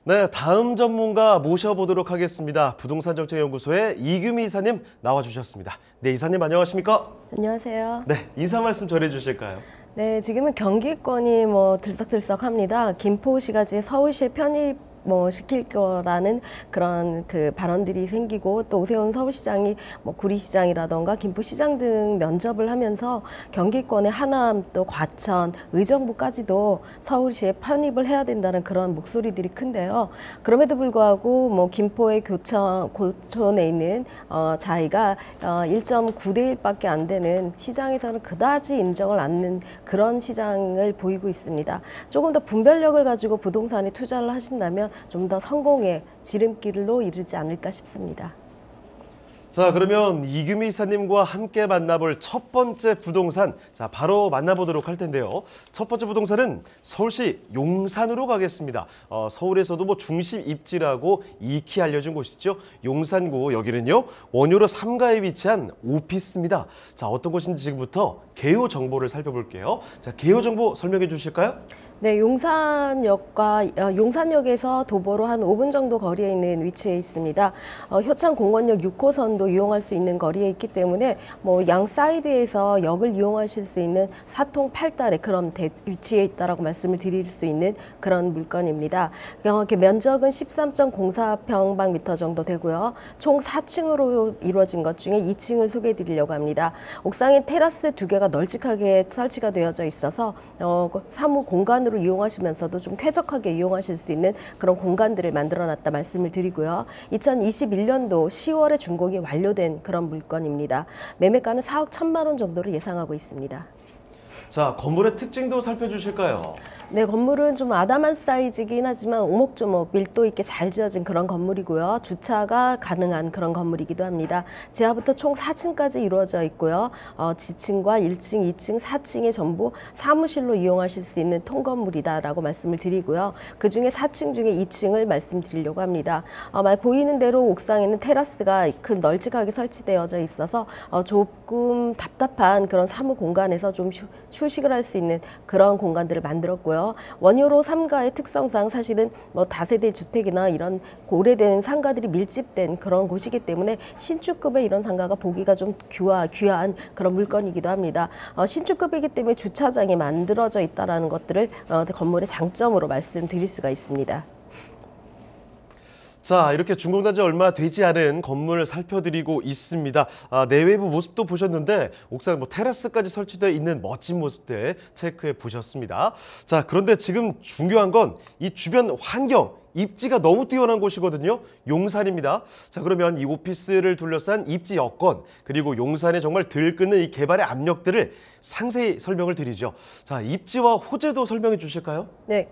네, 다음 전문가 모셔보도록 하겠습니다. 부동산정책연구소의 이규미 이사님 나와주셨습니다. 네, 이사님 안녕하십니까? 안녕하세요. 네, 인사 말씀 전해주실까요? 네, 지금은 경기권이 들썩들썩합니다. 김포시가 서울시에 편입 시킬 거라는 그런 발언들이 생기고, 또 오세훈 서울시장이 구리시장이라던가 김포시장 등 면접을 하면서 경기권의 하남, 또 과천, 의정부까지도 서울시에 편입을 해야 된다는 그런 목소리들이 큰데요. 그럼에도 불구하고 김포의 고촌에 있는 자이가 1.9대 1밖에 안 되는 시장에서는 그다지 인정을 않는 그런 시장을 보이고 있습니다. 조금 더 분별력을 가지고 부동산에 투자를 하신다면 좀 더 성공의 지름길로 이르지 않을까 싶습니다. 자, 그러면 이규미 이사님과 함께 만나볼 첫 번째 부동산, 자, 바로 만나보도록 할 텐데요. 첫 번째 부동산은 서울시 용산으로 가겠습니다. 서울에서도 중심 입지라고 익히 알려진 곳이죠. 용산구, 여기는요 원효로 3가에 위치한 오피스입니다. 자, 어떤 곳인지 지금부터 개요 정보를 살펴볼게요. 자, 개요 정보 설명해 주실까요? 네, 용산역에서 도보로 한 5분 정도 거리에 있는 위치에 있습니다. 효창공원역 6호선도 이용할 수 있는 거리에 있기 때문에 양 사이드에서 역을 이용하실 수 있는 사통 8달의 그런 위치에 있다라고 말씀을 드릴 수 있는 그런 물건입니다. 면적은 13.04평방미터 정도 되고요. 총 4층으로 이루어진 것 중에 2층을 소개해 드리려고 합니다. 옥상에 테라스 2개가 널찍하게 설치가 되어져 있어서 사무 공간으로 이용하시면서도 좀 쾌적하게 이용하실 수 있는 그런 공간들을 만들어놨다 말씀을 드리고요. 2021년도 10월에 준공이 완료된 그런 물건입니다. 매매가는 4억 1천만 원 정도를 예상하고 있습니다. 자, 건물의 특징도 살펴주실까요? 네, 건물은 좀 아담한 사이즈이긴 하지만 오목조목 밀도 있게 잘 지어진 그런 건물이고요. 주차가 가능한 그런 건물이기도 합니다. 지하부터 총 4층까지 이루어져 있고요. 지층과 1층, 2층, 4층에 전부 사무실로 이용하실 수 있는 통건물이다라고 말씀을 드리고요. 그중에 4층 중에 2층을 말씀드리려고 합니다. 보이는 대로 옥상에는 테라스가 널찍하게 설치되어져 있어서 조금 답답한 그런 사무 공간에서 좀 휴식을 할 수 있는 그런 공간들을 만들었고요. 원효로 3가의 특성상 사실은 다세대 주택이나 이런 오래된 상가들이 밀집된 그런 곳이기 때문에 신축급의 이런 상가가 보기가 좀 귀한 그런 물건이기도 합니다. 신축급이기 때문에 주차장이 만들어져 있다는 것들을 건물의 장점으로 말씀드릴 수가 있습니다. 자, 이렇게 준공된 지 얼마 되지 않은 건물을 살펴드리고 있습니다. 내외부 모습도 보셨는데 옥상 테라스까지 설치되어 있는 멋진 모습들 체크해 보셨습니다. 자, 그런데 지금 중요한 건 이 주변 환경, 입지가 너무 뛰어난 곳이거든요. 용산입니다. 자, 그러면 이 오피스를 둘러싼 입지 여건, 그리고 용산에 정말 들끓는 이 개발의 압력들을 상세히 설명을 드리죠. 자, 입지와 호재도 설명해 주실까요? 네,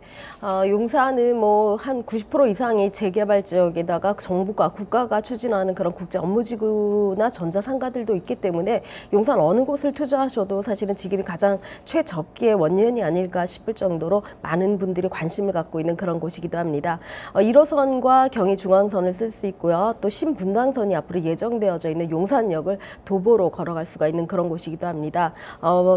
용산은 뭐 한 90% 이상이 재개발 지역에다가 정부가 국가가 추진하는 그런 국제 업무지구나 전자상가들도 있기 때문에 용산 어느 곳을 투자하셔도 사실은 지금이 가장 최적기의 원년이 아닐까 싶을 정도로 많은 분들이 관심을 갖고 있는 그런 곳이기도 합니다. 1호선과 경의중앙선을 쓸 수 있고요. 또 신분당선이 앞으로 예정되어져 있는 용산역을 도보로 걸어갈 수가 있는 그런 곳이기도 합니다.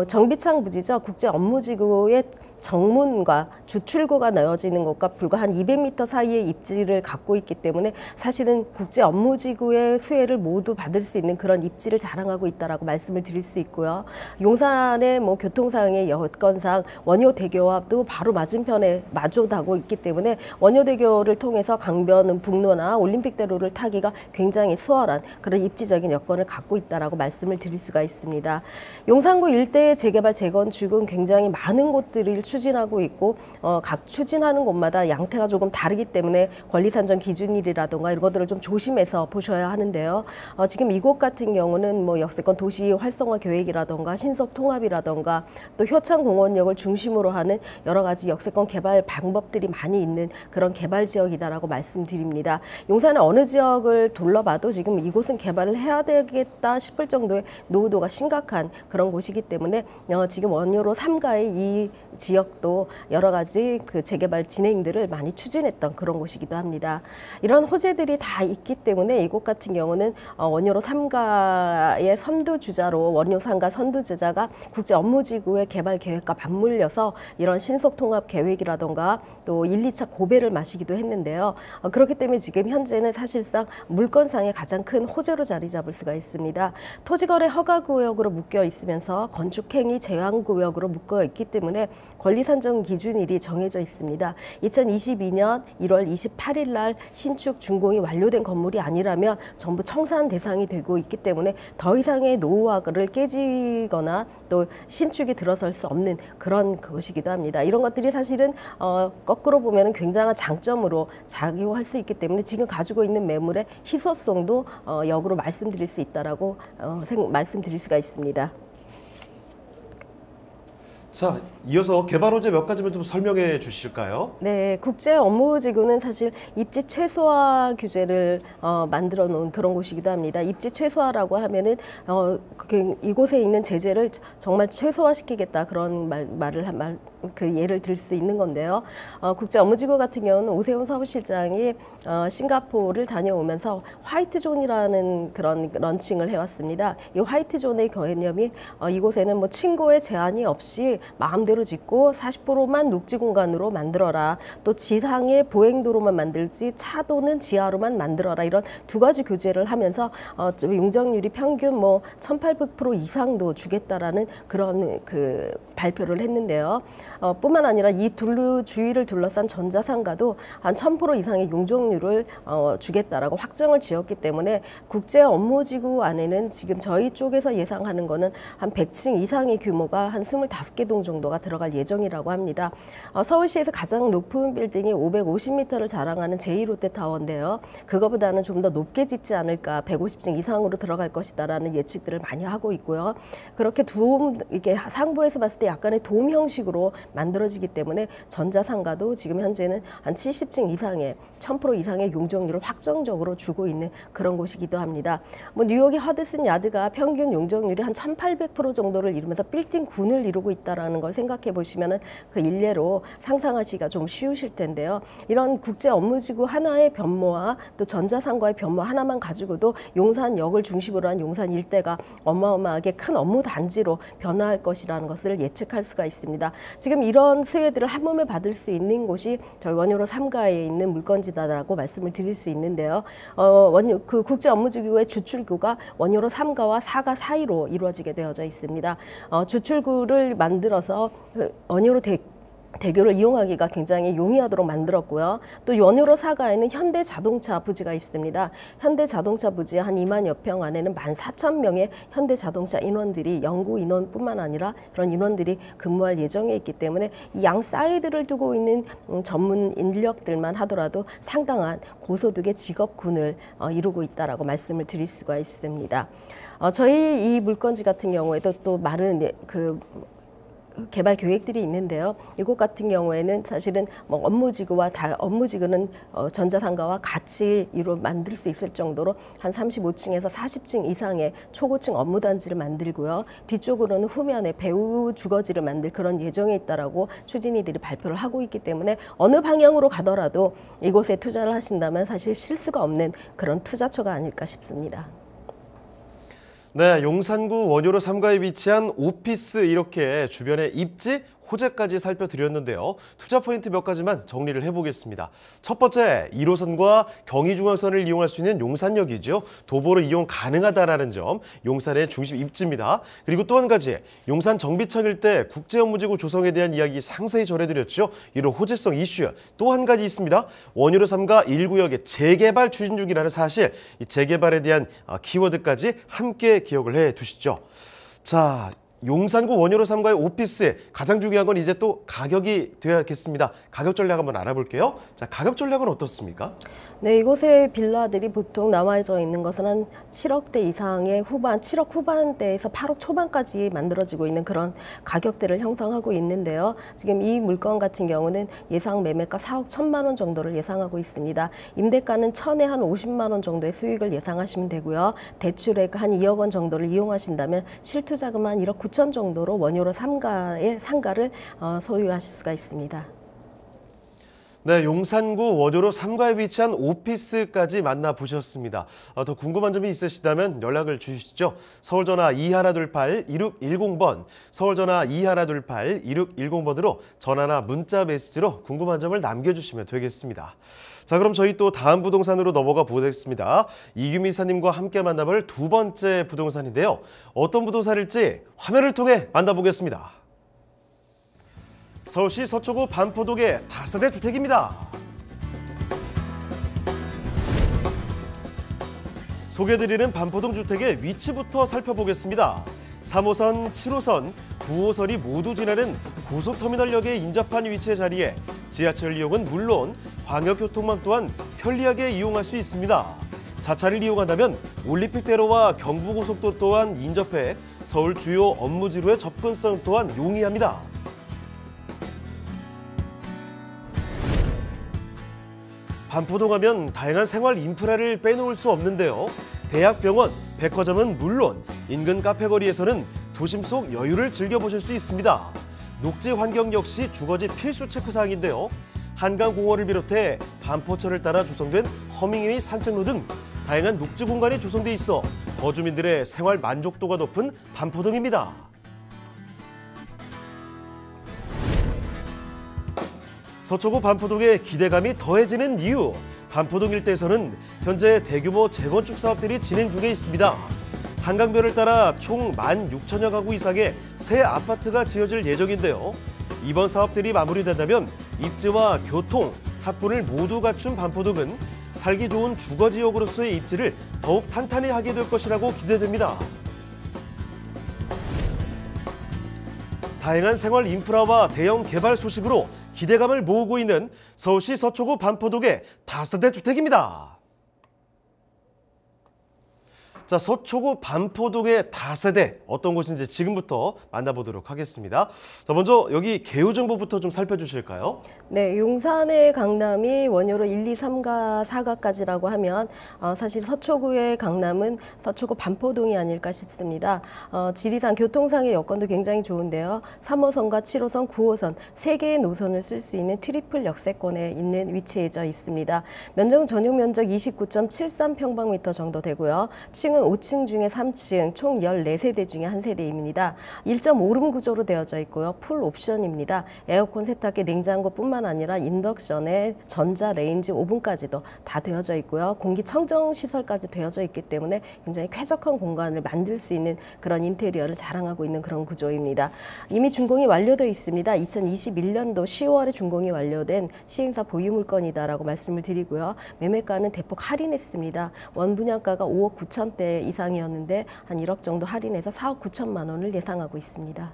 정비창 부지죠. 국제 업무지구의 정문과 주출구가 놓여지는 것과 불과 한 200m 사이의 입지를 갖고 있기 때문에 사실은 국제 업무지구의 수혜를 모두 받을 수 있는 그런 입지를 자랑하고 있다라고 말씀을 드릴 수 있고요. 용산의 뭐 교통상의 여건상 원효대교와도 바로 맞은편에 마주하고 있기 때문에 원효대교를 통해서 강변은 북로나 올림픽대로를 타기가 굉장히 수월한 그런 입지적인 여건을 갖고 있다라고 말씀을 드릴 수가 있습니다. 용산구 일대의 재개발 재건축은 굉장히 많은 곳들을 추진하고 있고 각 추진하는 곳마다 양태가 조금 다르기 때문에 권리산정 기준일이라든가 이런 것들을 좀 조심해서 보셔야 하는데요. 지금 이곳 같은 경우는 뭐 역세권 도시 활성화 계획이라든가 신속 통합이라든가 또 효창공원역을 중심으로 하는 여러 가지 역세권 개발 방법들이 많이 있는 그런 개발 지역이다라고 말씀드립니다. 용산의 어느 지역을 둘러봐도 지금 이곳은 개발을 해야 되겠다 싶을 정도의 노후도가 심각한 그런 곳이기 때문에 지금 원효로 3가의 이 지역도 여러 가지 그 재개발 진행들을 많이 추진했던 그런 곳이기도 합니다. 이런 호재들이 다 있기 때문에 이곳 같은 경우는 원효로 3가의 선두주자로 원효 3가 선두주자가 국제 업무지구의 개발 계획과 맞물려서 이런 신속통합 계획이라던가 또 1, 2차 고배를 마시기도 했는데요. 그렇기 때문에 지금 현재는 사실상 물건상의 가장 큰 호재로 자리 잡을 수가 있습니다. 토지거래 허가구역으로 묶여 있으면서 건축행위 제한구역으로 묶여 있기 때문에 권리산정 기준일이 정해져 있습니다. 2022년 1월 28일 날 신축 준공이 완료된 건물이 아니라면 전부 청산 대상이 되고 있기 때문에 더 이상의 노후화를 깨지거나 또 신축이 들어설 수 없는 그런 것이기도 합니다. 이런 것들이 사실은 거꾸로 보면 굉장한 장점으로 작용할 수 있기 때문에 지금 가지고 있는 매물의 희소성도 역으로 말씀드릴 수 있다라고 말씀드릴 수가 있습니다. 자, 이어서 개발 호재 몇 가지만 좀 설명해 주실까요? 네, 국제 업무지구는 사실 입지 최소화 규제를 만들어 놓은 그런 곳이기도 합니다. 입지 최소화라고 하면은 이곳에 있는 제재를 정말 최소화시키겠다 그런 그 예를 들 수 있는 건데요. 국제 업무지구 같은 경우는 오세훈 사무실장이 싱가포르를 다녀오면서 화이트존이라는 그런 런칭을 해왔습니다. 이 화이트존의 개념이 이곳에는 뭐 층고의 제한이 없이 마음대로 짓고 40%만 녹지 공간으로 만들어라. 또 지상의 보행도로만 만들지 차도는 지하로만 만들어라. 이런 두 가지 규제를 하면서 용적률이 평균 뭐 1,800% 이상도 주겠다라는 그런 그 발표를 했는데요. 뿐만 아니라 이 주위를 둘러싼 전자상가도 한 1,000% 이상의 용적률을 주겠다라고 확정을 지었기 때문에 국제 업무지구 안에는 지금 저희 쪽에서 예상하는 거는 한 100층 이상의 규모가 한 25개 동 정도가 들어갈 예정이라고 합니다. 서울시에서 가장 높은 빌딩이 550m를 자랑하는 제2롯데타워인데요. 그거보다는 좀 더 높게 짓지 않을까 150층 이상으로 들어갈 것이다라는 예측들을 많이 하고 있고요. 그렇게 이게 상부에서 봤을 때 약간의 돔 형식으로 만들어지기 때문에 전자상가도 지금 현재는 한 70층 이상의 1,000% 이상의 용적률을 확정적으로 주고 있는 그런 곳이기도 합니다. 뭐 뉴욕의 허드슨 야드가 평균 용적률이 한 1,800% 정도를 이루면서 빌딩 군을 이루고 있다라는 걸 생각해 보시면은 그 일례로 상상하시기가 좀 쉬우실 텐데요. 이런 국제 업무지구 하나의 변모와 또 전자상가의 변모 하나만 가지고도 용산역을 중심으로 한 용산 일대가 어마어마하게 큰 업무 단지로 변화할 것이라는 것을 예측할 수가 있습니다. 지금 이런 수혜들을 한 몸에 받을 수 있는 곳이 저희 원효로 3가에 있는 물건지다라고 말씀을 드릴 수 있는데요. 그 국제 업무지구의 주출구가 원효로 3가와 4가 사이로 이루어지게 되어져 있습니다. 주출구를 만들어서 원효로 대교를 이용하기가 굉장히 용이하도록 만들었고요. 또 원효로 4가에는 현대자동차 부지가 있습니다. 현대자동차 부지 한 2만여 평 안에는 14,000명의 현대자동차 인원들이 연구 인원뿐만 아니라 그런 인원들이 근무할 예정에 있기 때문에 이 양 사이드를 두고 있는 전문 인력들만 하더라도 상당한 고소득의 직업군을 이루고 있다라고 말씀을 드릴 수가 있습니다. 저희 이 물건지 같은 경우에도 또 많은 개발 계획들이 있는데요. 이곳 같은 경우에는 사실은 뭐 업무지구는 전자상가와 같이 만들 수 있을 정도로 한 35층에서 40층 이상의 초고층 업무단지를 만들고요. 뒤쪽으로는 후면에 배우 주거지를 만들 그런 예정에 있다라고 추진이들이 발표를 하고 있기 때문에 어느 방향으로 가더라도 이곳에 투자를 하신다면 사실 실수가 없는 그런 투자처가 아닐까 싶습니다. 네, 용산구 원효로 3가에 위치한 오피스 이렇게 주변의 입지, 호재까지 살펴드렸는데요. 투자 포인트 몇 가지만 정리를 해보겠습니다. 첫 번째, 1호선과 경의중앙선을 이용할 수 있는 용산역이죠. 도보로 이용 가능하다라는 점, 용산의 중심 입지입니다. 그리고 또 한 가지, 용산 정비창 일대 국제업무지구 조성에 대한 이야기 상세히 전해드렸죠. 이런 호재성 이슈 또 한 가지 있습니다. 원효로 3가 1구역의 재개발 추진 중이라는 사실, 이 재개발에 대한 키워드까지 함께 기억을 해두시죠. 자, 용산구 원효로 3가의 오피스의 가장 중요한 건 이제 또 가격이 되어야겠습니다. 가격 전략 한번 알아볼게요. 자, 가격 전략은 어떻습니까? 네, 이곳의 빌라들이 보통 나와져 있는 것은 한 7억대 이상의 7억 후반대에서 8억 초반까지 만들어지고 있는 그런 가격대를 형성하고 있는데요. 지금 이 물건 같은 경우는 예상 매매가 4억 1천만 원 정도를 예상하고 있습니다. 임대가는 1천에 한 50만 원 정도의 수익을 예상하시면 되고요. 대출액 한 2억 원 정도를 이용하신다면 실투자금 한 1억 9천 정도로 원효로 3가의 상가를 소유하실 수가 있습니다. 네, 용산구 원효로 3가에 위치한 오피스까지 만나보셨습니다. 더 궁금한 점이 있으시다면 연락을 주시죠. 서울전화 2128-2610번, 서울전화 2128-2610번으로 전화나 문자 메시지로 궁금한 점을 남겨주시면 되겠습니다. 자, 그럼 저희 또 다음 부동산으로 넘어가 보겠습니다. 이규미 이사님과 함께 만나볼 두 번째 부동산인데요. 어떤 부동산일지 화면을 통해 만나보겠습니다. 서울시 서초구 반포동의 다세대 주택입니다. 소개해드리는 반포동 주택의 위치부터 살펴보겠습니다. 3호선, 7호선, 9호선이 모두 지나는 고속터미널역에 인접한 위치의 자리에 지하철 이용은 물론 광역교통망 또한 편리하게 이용할 수 있습니다. 자차를 이용한다면 올림픽대로와 경부고속도로 또한 인접해 서울 주요 업무지로의 접근성 또한 용이합니다. 반포동 하면 다양한 생활 인프라를 빼놓을 수 없는데요. 대학병원, 백화점은 물론 인근 카페거리에서는 도심 속 여유를 즐겨보실 수 있습니다. 녹지 환경 역시 주거지 필수 체크사항인데요. 한강공원을 비롯해 반포천을 따라 조성된 허밍웨이 산책로 등 다양한 녹지 공간이 조성돼 있어 거주민들의 생활 만족도가 높은 반포동입니다. 서초구 반포동에 기대감이 더해지는 이유, 반포동 일대에서는 현재 대규모 재건축 사업들이 진행 중에 있습니다. 한강변을 따라 총 16,000여 가구 이상의 새 아파트가 지어질 예정인데요. 이번 사업들이 마무리된다면 입지와 교통, 학군을 모두 갖춘 반포동은 살기 좋은 주거지역으로서의 입지를 더욱 탄탄히 하게 될 것이라고 기대됩니다. 다양한 생활 인프라와 대형 개발 소식으로 기대감을 모으고 있는 서울시 서초구 반포동의 다세대 주택입니다. 자, 서초구 반포동의 다세대 어떤 곳인지 지금부터 만나보도록 하겠습니다. 자, 먼저 여기 개요 정보부터 좀 살펴주실까요? 네, 용산의 강남이 원효로 1, 2, 3가, 4가까지라고 하면 사실 서초구의 강남은 서초구 반포동이 아닐까 싶습니다. 지리상, 교통상의 여건도 굉장히 좋은데요. 3호선과 7호선, 9호선 세 개의 노선을 쓸 수 있는 트리플 역세권에 있는 위치해져 있습니다. 면적은 전용 면적 29.73평방미터 정도 되고요. 층은 5층 중에 3층 총 14세대 중에 한 세대입니다. 1.5룸 구조로 되어져 있고요. 풀 옵션입니다. 에어컨, 세탁기, 냉장고뿐만 아니라 인덕션에 전자 레인지, 오븐까지도 다 되어져 있고요. 공기청정 시설까지 되어져 있기 때문에 굉장히 쾌적한 공간을 만들 수 있는 그런 인테리어를 자랑하고 있는 그런 구조입니다. 이미 준공이 완료되어 있습니다. 2021년도 10월에 준공이 완료된 시행사 보유 물건이다라고 말씀을 드리고요. 매매가는 대폭 할인했습니다. 원 분양가가 5억 9천대 이상이었는데 한 1억 정도 할인해서 4억 9천만 원을 예상하고 있습니다.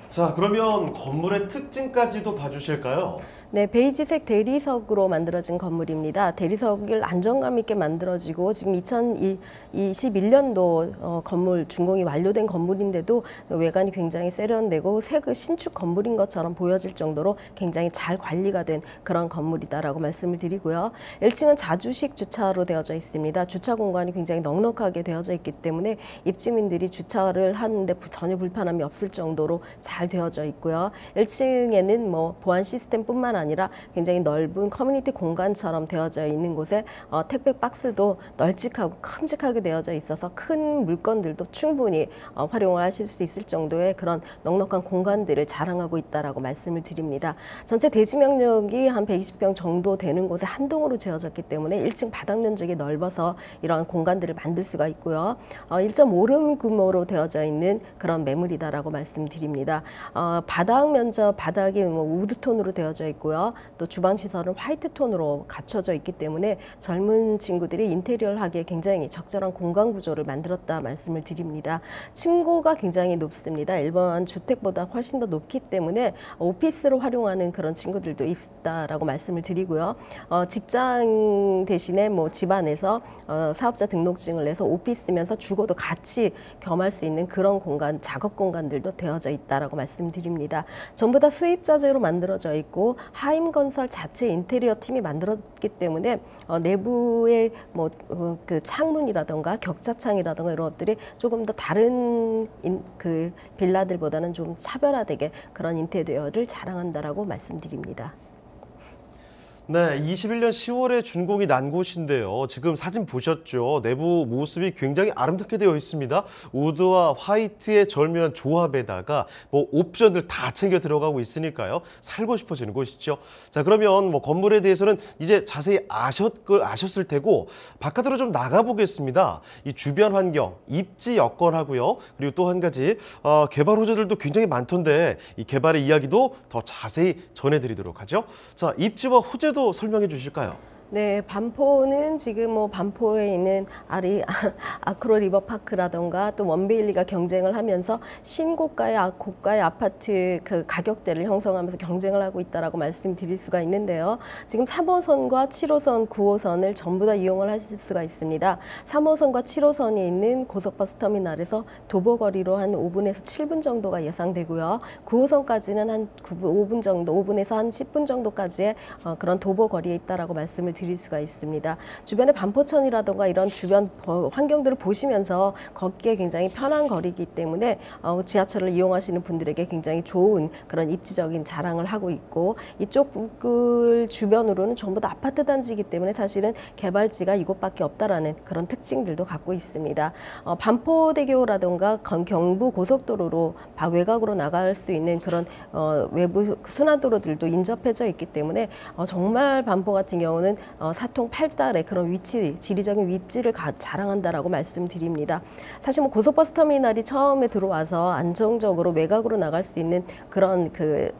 자, 그러면 건물의 특징까지도 봐주실까요? 네, 베이지색 대리석으로 만들어진 건물입니다. 대리석을 안정감 있게 만들어지고 지금 2021년도 건물 준공이 완료된 건물인데도 외관이 굉장히 세련되고 신축 건물인 것처럼 보여질 정도로 굉장히 잘 관리가 된 그런 건물이다라고 말씀을 드리고요. 1층은 자주식 주차로 되어져 있습니다. 주차 공간이 굉장히 넉넉하게 되어져 있기 때문에 입주민들이 주차를 하는데 전혀 불편함이 없을 정도로 잘 되어져 있고요. 1층에는 뭐 보안 시스템뿐만 아니라 굉장히 넓은 커뮤니티 공간처럼 되어져 있는 곳에 택배 박스도 널찍하고 큼직하게 되어져 있어서 큰 물건들도 충분히 활용을 하실 수 있을 정도의 그런 넉넉한 공간들을 자랑하고 있다라고 말씀을 드립니다. 전체 대지 면적이 한 120평 정도 되는 곳에 한 동으로 지어졌기 때문에 1층 바닥 면적이 넓어서 이러한 공간들을 만들 수가 있고요. 1.5룸 규모로 되어져 있는 그런 매물이다라고 말씀드립니다. 바닥이 뭐 우드톤으로 되어져 있고 또 주방 시설은 화이트 톤으로 갖춰져 있기 때문에 젊은 친구들이 인테리어를 하기에 굉장히 적절한 공간 구조를 만들었다 말씀을 드립니다. 층고가 굉장히 높습니다. 일반 주택보다 훨씬 더 높기 때문에 오피스로 활용하는 그런 친구들도 있다라고 말씀을 드리고요. 직장 대신에 뭐 집안에서 사업자 등록증을 내서 오피스면서 주거도 같이 겸할 수 있는 그런 공간, 작업 공간들도 되어져 있다라고 말씀드립니다. 전부 다 수입 자재로 만들어져 있고 하임건설 자체 인테리어 팀이 만들었기 때문에 내부의 그 창문이라던가 격자창이라던가 이런 것들이 조금 더 다른 그 빌라들보다는 좀 차별화되게 그런 인테리어를 자랑한다라고 말씀드립니다. 네, 21년 10월에 준공이 난 곳인데요. 지금 사진 보셨죠? 내부 모습이 굉장히 아름답게 되어 있습니다. 우드와 화이트의 절묘한 조합에다가 뭐 옵션들 다 챙겨 들어가고 있으니까요. 살고 싶어지는 곳이죠. 자, 그러면 뭐 건물에 대해서는 이제 자세히 아셨을 테고 바깥으로 좀 나가 보겠습니다. 이 주변 환경, 입지 여건하고요. 그리고 또 한 가지 개발 호재들도 굉장히 많던데 이 개발의 이야기도 더 자세히 전해드리도록 하죠. 자, 입지와 호재도 설명해 주실까요? 네, 반포는 지금 뭐 반포에 있는 아크로 리버파크라던가 또 원베일리가 경쟁을 하면서 신고가의 고가의 아파트 그 가격대를 형성하면서 경쟁을 하고 있다라고 말씀드릴 수가 있는데요. 지금 3호선과 7호선, 9호선을 전부 다 이용을 하실 수가 있습니다. 3호선과 7호선이 있는 고속버스 터미널에서 도보거리로 한 5분에서 7분 정도가 예상되고요. 9호선까지는 한 5분 정도, 5분에서 한 10분 정도까지의 그런 도보거리에 있다라고 말씀을 드릴 수가 있습니다. 주변의 반포천이라든가 이런 주변 환경들을 보시면서 걷기에 굉장히 편한 거리이기 때문에 지하철을 이용하시는 분들에게 굉장히 좋은 그런 입지적인 자랑을 하고 있고 이쪽 주변으로는 전부 다 아파트 단지이기 때문에 사실은 개발지가 이곳밖에 없다라는 그런 특징들도 갖고 있습니다. 반포대교라든가 경부 고속도로로 외곽으로 나갈 수 있는 그런 외부 순환도로들도 인접해져 있기 때문에 정말 반포 같은 경우는 사통 8달의 그런 지리적인 위치를 자랑한다라고 말씀드립니다. 사실 뭐 고속버스 터미널이 처음에 들어와서 안정적으로 외곽으로 나갈 수 있는 그런 그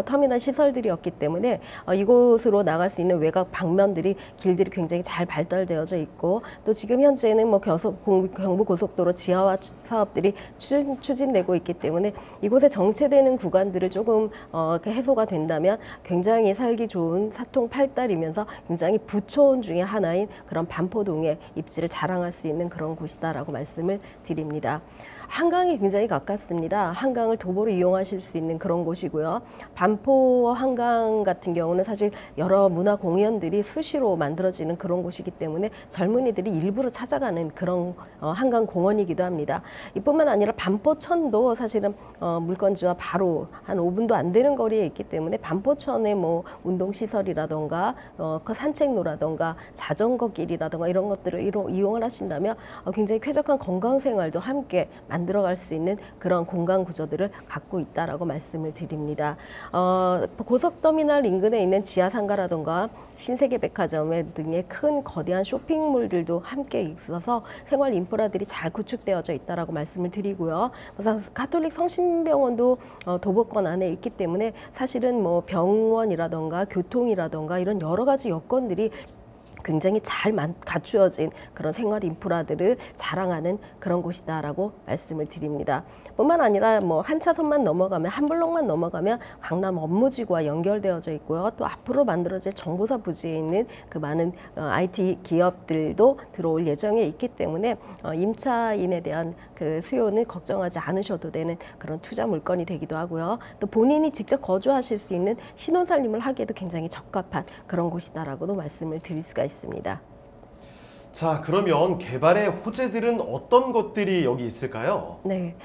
터미널 시설들이었기 때문에 이곳으로 나갈 수 있는 외곽 방면들이 길들이 굉장히 잘 발달되어져 있고 또 지금 현재는 뭐 경부 고속도로 지하화 사업들이 추진되고 있기 때문에 이곳에 정체되는 구간들을 조금 해소가 된다면 굉장히 살기 좋은 사통 8달이면서 굉장히 부촌 중에 하나인 그런 반포동의 입지를 자랑할 수 있는 그런 곳이다라고 말씀을 드립니다. 한강이 굉장히 가깝습니다. 한강을 도보로 이용하실 수 있는 그런 곳이고요. 반포 한강 같은 경우는 사실 여러 문화 공연들이 수시로 만들어지는 그런 곳이기 때문에 젊은이들이 일부러 찾아가는 그런 한강 공원이기도 합니다. 이뿐만 아니라 반포천도 사실은 물건지와 바로 한 5분도 안 되는 거리에 있기 때문에 반포천의 뭐 운동시설이라던가 그 산책 산책로라던가 자전거 길이라던가 이런 것들을 이용을 하신다면 굉장히 쾌적한 건강 생활도 함께 만들어갈 수 있는 그런 공간 구조들을 갖고 있다라고 말씀을 드립니다. 고속터미널 인근에 있는 지하상가라던가 신세계백화점 등의 큰 거대한 쇼핑몰들도 함께 있어서 생활 인프라들이 잘 구축되어져 있다라고 말씀을 드리고요. 가톨릭 성심병원도 도보권 안에 있기 때문에 사실은 뭐 병원이라던가 교통이라던가 이런 여러 가지 여건들이 굉장히 잘 갖추어진 그런 생활 인프라들을 자랑하는 그런 곳이다라고 말씀을 드립니다. 뿐만 아니라 뭐 한 차선만 넘어가면 한 블록만 넘어가면 강남 업무지구와 연결되어져 있고요. 또 앞으로 만들어질 정보사 부지에 있는 그 많은 IT 기업들도 들어올 예정에 있기 때문에 임차인에 대한 그 수요는 걱정하지 않으셔도 되는 그런 투자 물건이 되기도 하고요. 또 본인이 직접 거주하실 수 있는 신혼살림을 하기에도 굉장히 적합한 그런 곳이다라고도 말씀을 드릴 수가 있습니다. 자, 그러면 개발의 호재들은 어떤 것들이 여기 있을까요? 네,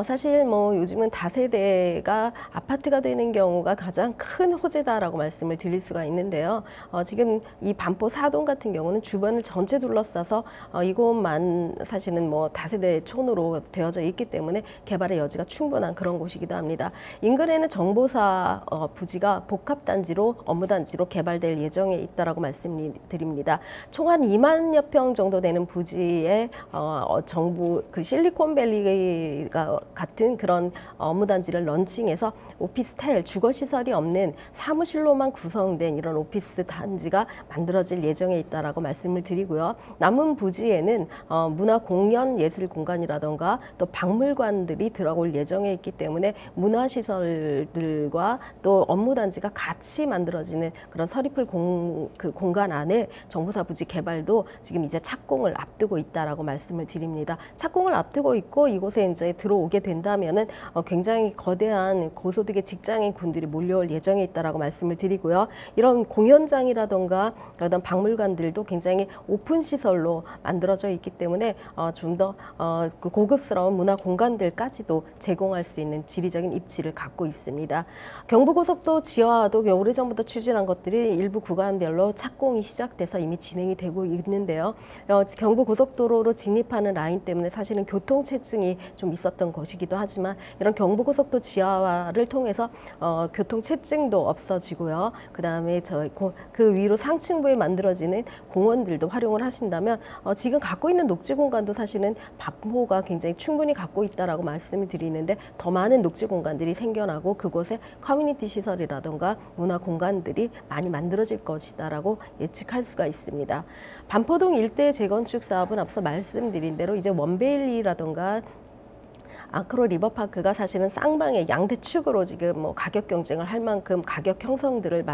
사실 뭐 요즘은 다세대가 아파트가 되는 경우가 가장 큰 호재다라고 말씀을 드릴 수가 있는데요. 지금 이 반포 사동 같은 경우는 주변을 전체 둘러싸서 이곳만 사실은 뭐 다세대 촌으로 되어져 있기 때문에 개발의 여지가 충분한 그런 곳이기도 합니다. 인근에는 정보사 부지가 복합단지로 업무단지로 개발될 예정에 있다라고 말씀드립니다. 총 한 2만여 평 정도 되는 부지에 정부 그 실리콘밸리가 같은 그런 업무단지를 런칭해서 오피스텔 주거시설이 없는 사무실로만 구성된 이런 오피스 단지가 만들어질 예정에 있다라고 말씀을 드리고요. 남은 부지에는 문화공연예술공간이라던가 또 박물관들이 들어올 예정에 있기 때문에 문화시설들과 또 업무단지가 같이 만들어지는 그런 서리풀 공간 안에 정보사 부지 개발도 지금 이제 착공을 앞두고 있다라고 말씀을 드립니다. 착공을 앞두고 있고 이곳에 이제 들어오게 된다면은 굉장히 거대한 고소득의 직장인 군들이 몰려올 예정에 있다라고 말씀을 드리고요. 이런 공연장이라던가 그다음 박물관들도 굉장히 오픈 시설로 만들어져 있기 때문에 좀 더 고급스러운 문화 공간들까지도 제공할 수 있는 지리적인 입지를 갖고 있습니다. 경부고속도 지하화도 오래전부터 추진한 것들이 일부 구간별로 착공이 시작돼서 이미 진행이 되고 있는데요. 경부고속도로로 진입하는 라인 때문에 사실은 교통체증이 좀 있었던 것이기도 하지만 이런 경부고속도 지하화를 통해서 교통체증도 없어지고요. 그다음에 그 위로 상층부에 만들어지는 공원들도 활용을 하신다면 지금 갖고 있는 녹지 공간도 사실은 반포가 굉장히 충분히 갖고 있다라고 말씀을 드리는데 더 많은 녹지 공간들이 생겨나고 그곳에 커뮤니티 시설이라던가 문화 공간들이 많이 만들어질 것이다라고 예측할 수가 있습니다. 반포동 일대 재건축 사업은 앞서 말씀드린 대로 이제 원베일리라던가 아크로 리버파크가 사실은 쌍방의 양대축으로 지금 뭐 가격 경쟁을 할 만큼 가격 형성들을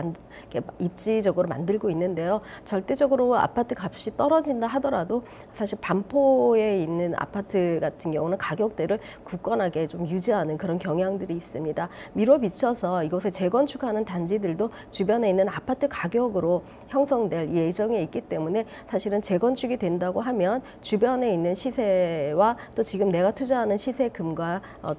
입지적으로 만들고 있는데요. 절대적으로 아파트 값이 떨어진다 하더라도 사실 반포에 있는 아파트 같은 경우는 가격대를 굳건하게 좀 유지하는 그런 경향들이 있습니다. 밀어비춰서 이곳에 재건축하는 단지들도 주변에 있는 아파트 가격으로 형성될 예정에 있기 때문에 사실은 재건축이 된다고 하면 주변에 있는 시세와 또 지금 내가 투자하는 시세금과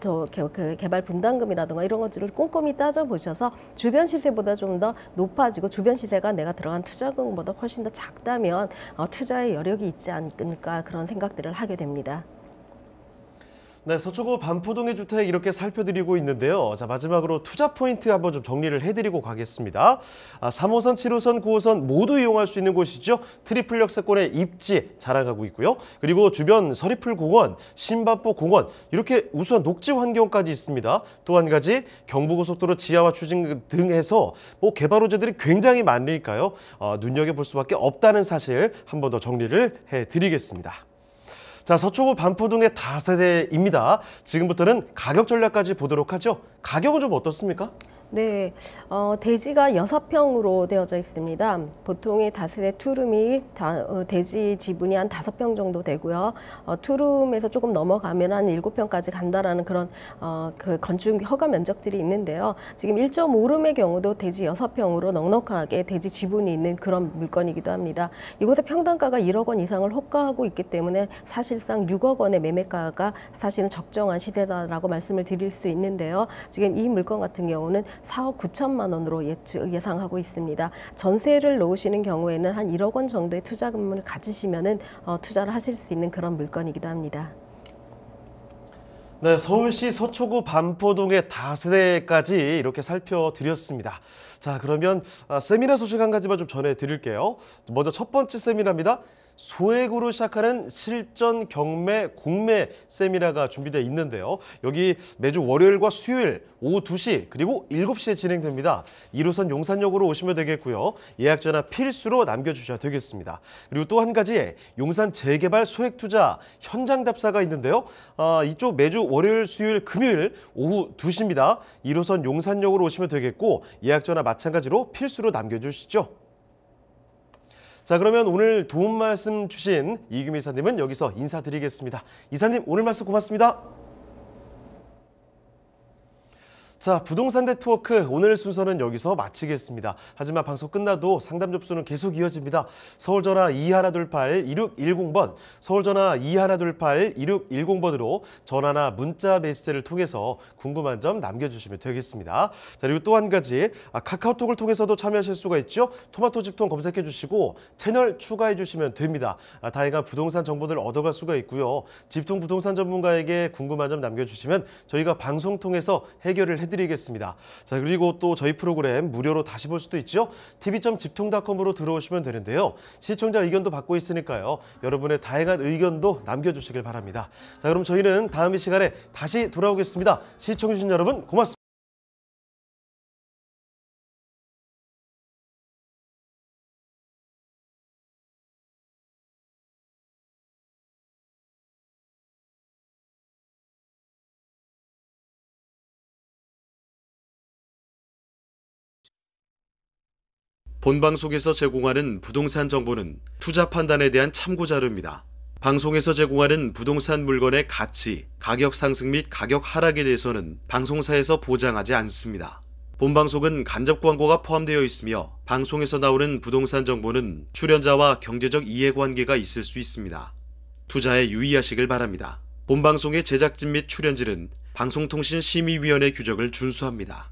또 개발 분담금이라든가 이런 것들을 꼼꼼히 따져보셔서 주변 시세보다 좀 더 높아지고 주변 시세가 내가 들어간 투자금보다 훨씬 더 작다면 투자의 여력이 있지 않을까 그런 생각들을 하게 됩니다. 네, 서초구 반포동의 주택 이렇게 살펴드리고 있는데요. 자, 마지막으로 투자 포인트 한번 좀 정리를 해드리고 가겠습니다. 3호선, 7호선, 9호선 모두 이용할 수 있는 곳이죠. 트리플 역세권의 입지 자랑하고 있고요. 그리고 주변 서리풀 공원, 신반포 공원 이렇게 우수한 녹지 환경까지 있습니다. 또 한 가지 경부고속도로 지하화 추진 등 해서 개발 호재들이 굉장히 많으니까요. 눈여겨볼 수밖에 없다는 사실 한 번 더 정리를 해드리겠습니다. 자, 서초구 반포동의 다세대입니다. 지금부터는 가격 전략까지 보도록 하죠. 가격은 좀 어떻습니까? 네, 대지가 6평으로 되어져 있습니다. 보통의 다세대 투룸이 대지 지분이 한 5평 정도 되고요. 투룸에서 조금 넘어가면 한 7평까지 간다라는 그런 그 건축 허가 면적들이 있는데요. 지금 1.5룸의 경우도 대지 6평으로 넉넉하게 대지 지분이 있는 그런 물건이기도 합니다. 이곳의 평당가가 1억 원 이상을 호가하고 있기 때문에 사실상 6억 원의 매매가가 사실은 적정한 시세다라고 말씀을 드릴 수 있는데요. 지금 이 물건 같은 경우는 4억 9천만 원으로 예상하고 있습니다. 전세를 놓으시는 경우에는 한 1억 원 정도의 투자금을 가지시면은 투자를 하실 수 있는 그런 물건이기도 합니다. 네, 서울시 서초구 반포동의 다세대까지 이렇게 살펴드렸습니다. 자, 그러면 세미나 소식 한 가지만 좀 전해드릴게요. 먼저 첫 번째 세미나입니다. 소액으로 시작하는 실전 경매 공매 세미나가 준비되어 있는데요. 여기 매주 월요일과 수요일 오후 2시 그리고 7시에 진행됩니다. 1호선 용산역으로 오시면 되겠고요. 예약 전화 필수로 남겨주셔야 되겠습니다. 그리고 또 한 가지 용산 재개발 소액 투자 현장 답사가 있는데요. 이쪽 매주 월요일, 수요일, 금요일 오후 2시입니다. 1호선 용산역으로 오시면 되겠고 예약 전화 마찬가지로 필수로 남겨주시죠. 자, 그러면 오늘 도움 말씀 주신 이규미 이사님은 여기서 인사드리겠습니다. 이사님, 오늘 말씀 고맙습니다. 자, 부동산 네트워크 오늘 순서는 여기서 마치겠습니다. 하지만 방송 끝나도 상담 접수는 계속 이어집니다. 서울전화 2128-2610번, 서울전화 2128-2610번으로 전화나 문자 메시지를 통해서 궁금한 점 남겨주시면 되겠습니다. 자, 그리고 또 한 가지 카카오톡을 통해서도 참여하실 수가 있죠. 토마토 집통 검색해 주시고 채널 추가해 주시면 됩니다. 다양한 부동산 정보들을 얻어갈 수가 있고요. 집통 부동산 전문가에게 궁금한 점 남겨주시면 저희가 방송 통해서 해결을 해드리겠습니다. 자, 그리고 또 저희 프로그램 무료로 다시 볼 수도 있죠. tv.집통.com으로 들어오시면 되는데요. 시청자 의견도 받고 있으니까요. 여러분의 다양한 의견도 남겨주시길 바랍니다. 자, 그럼 저희는 다음 이 시간에 다시 돌아오겠습니다. 시청해주신 여러분 고맙습니다. 본방송에서 제공하는 부동산 정보는 투자 판단에 대한 참고 자료입니다. 방송에서 제공하는 부동산 물건의 가치, 가격 상승 및 가격 하락에 대해서는 방송사에서 보장하지 않습니다. 본방송은 간접 광고가 포함되어 있으며 방송에서 나오는 부동산 정보는 출연자와 경제적 이해관계가 있을 수 있습니다. 투자에 유의하시길 바랍니다. 본방송의 제작진 및 출연진은 방송통신심의위원회 규정을 준수합니다.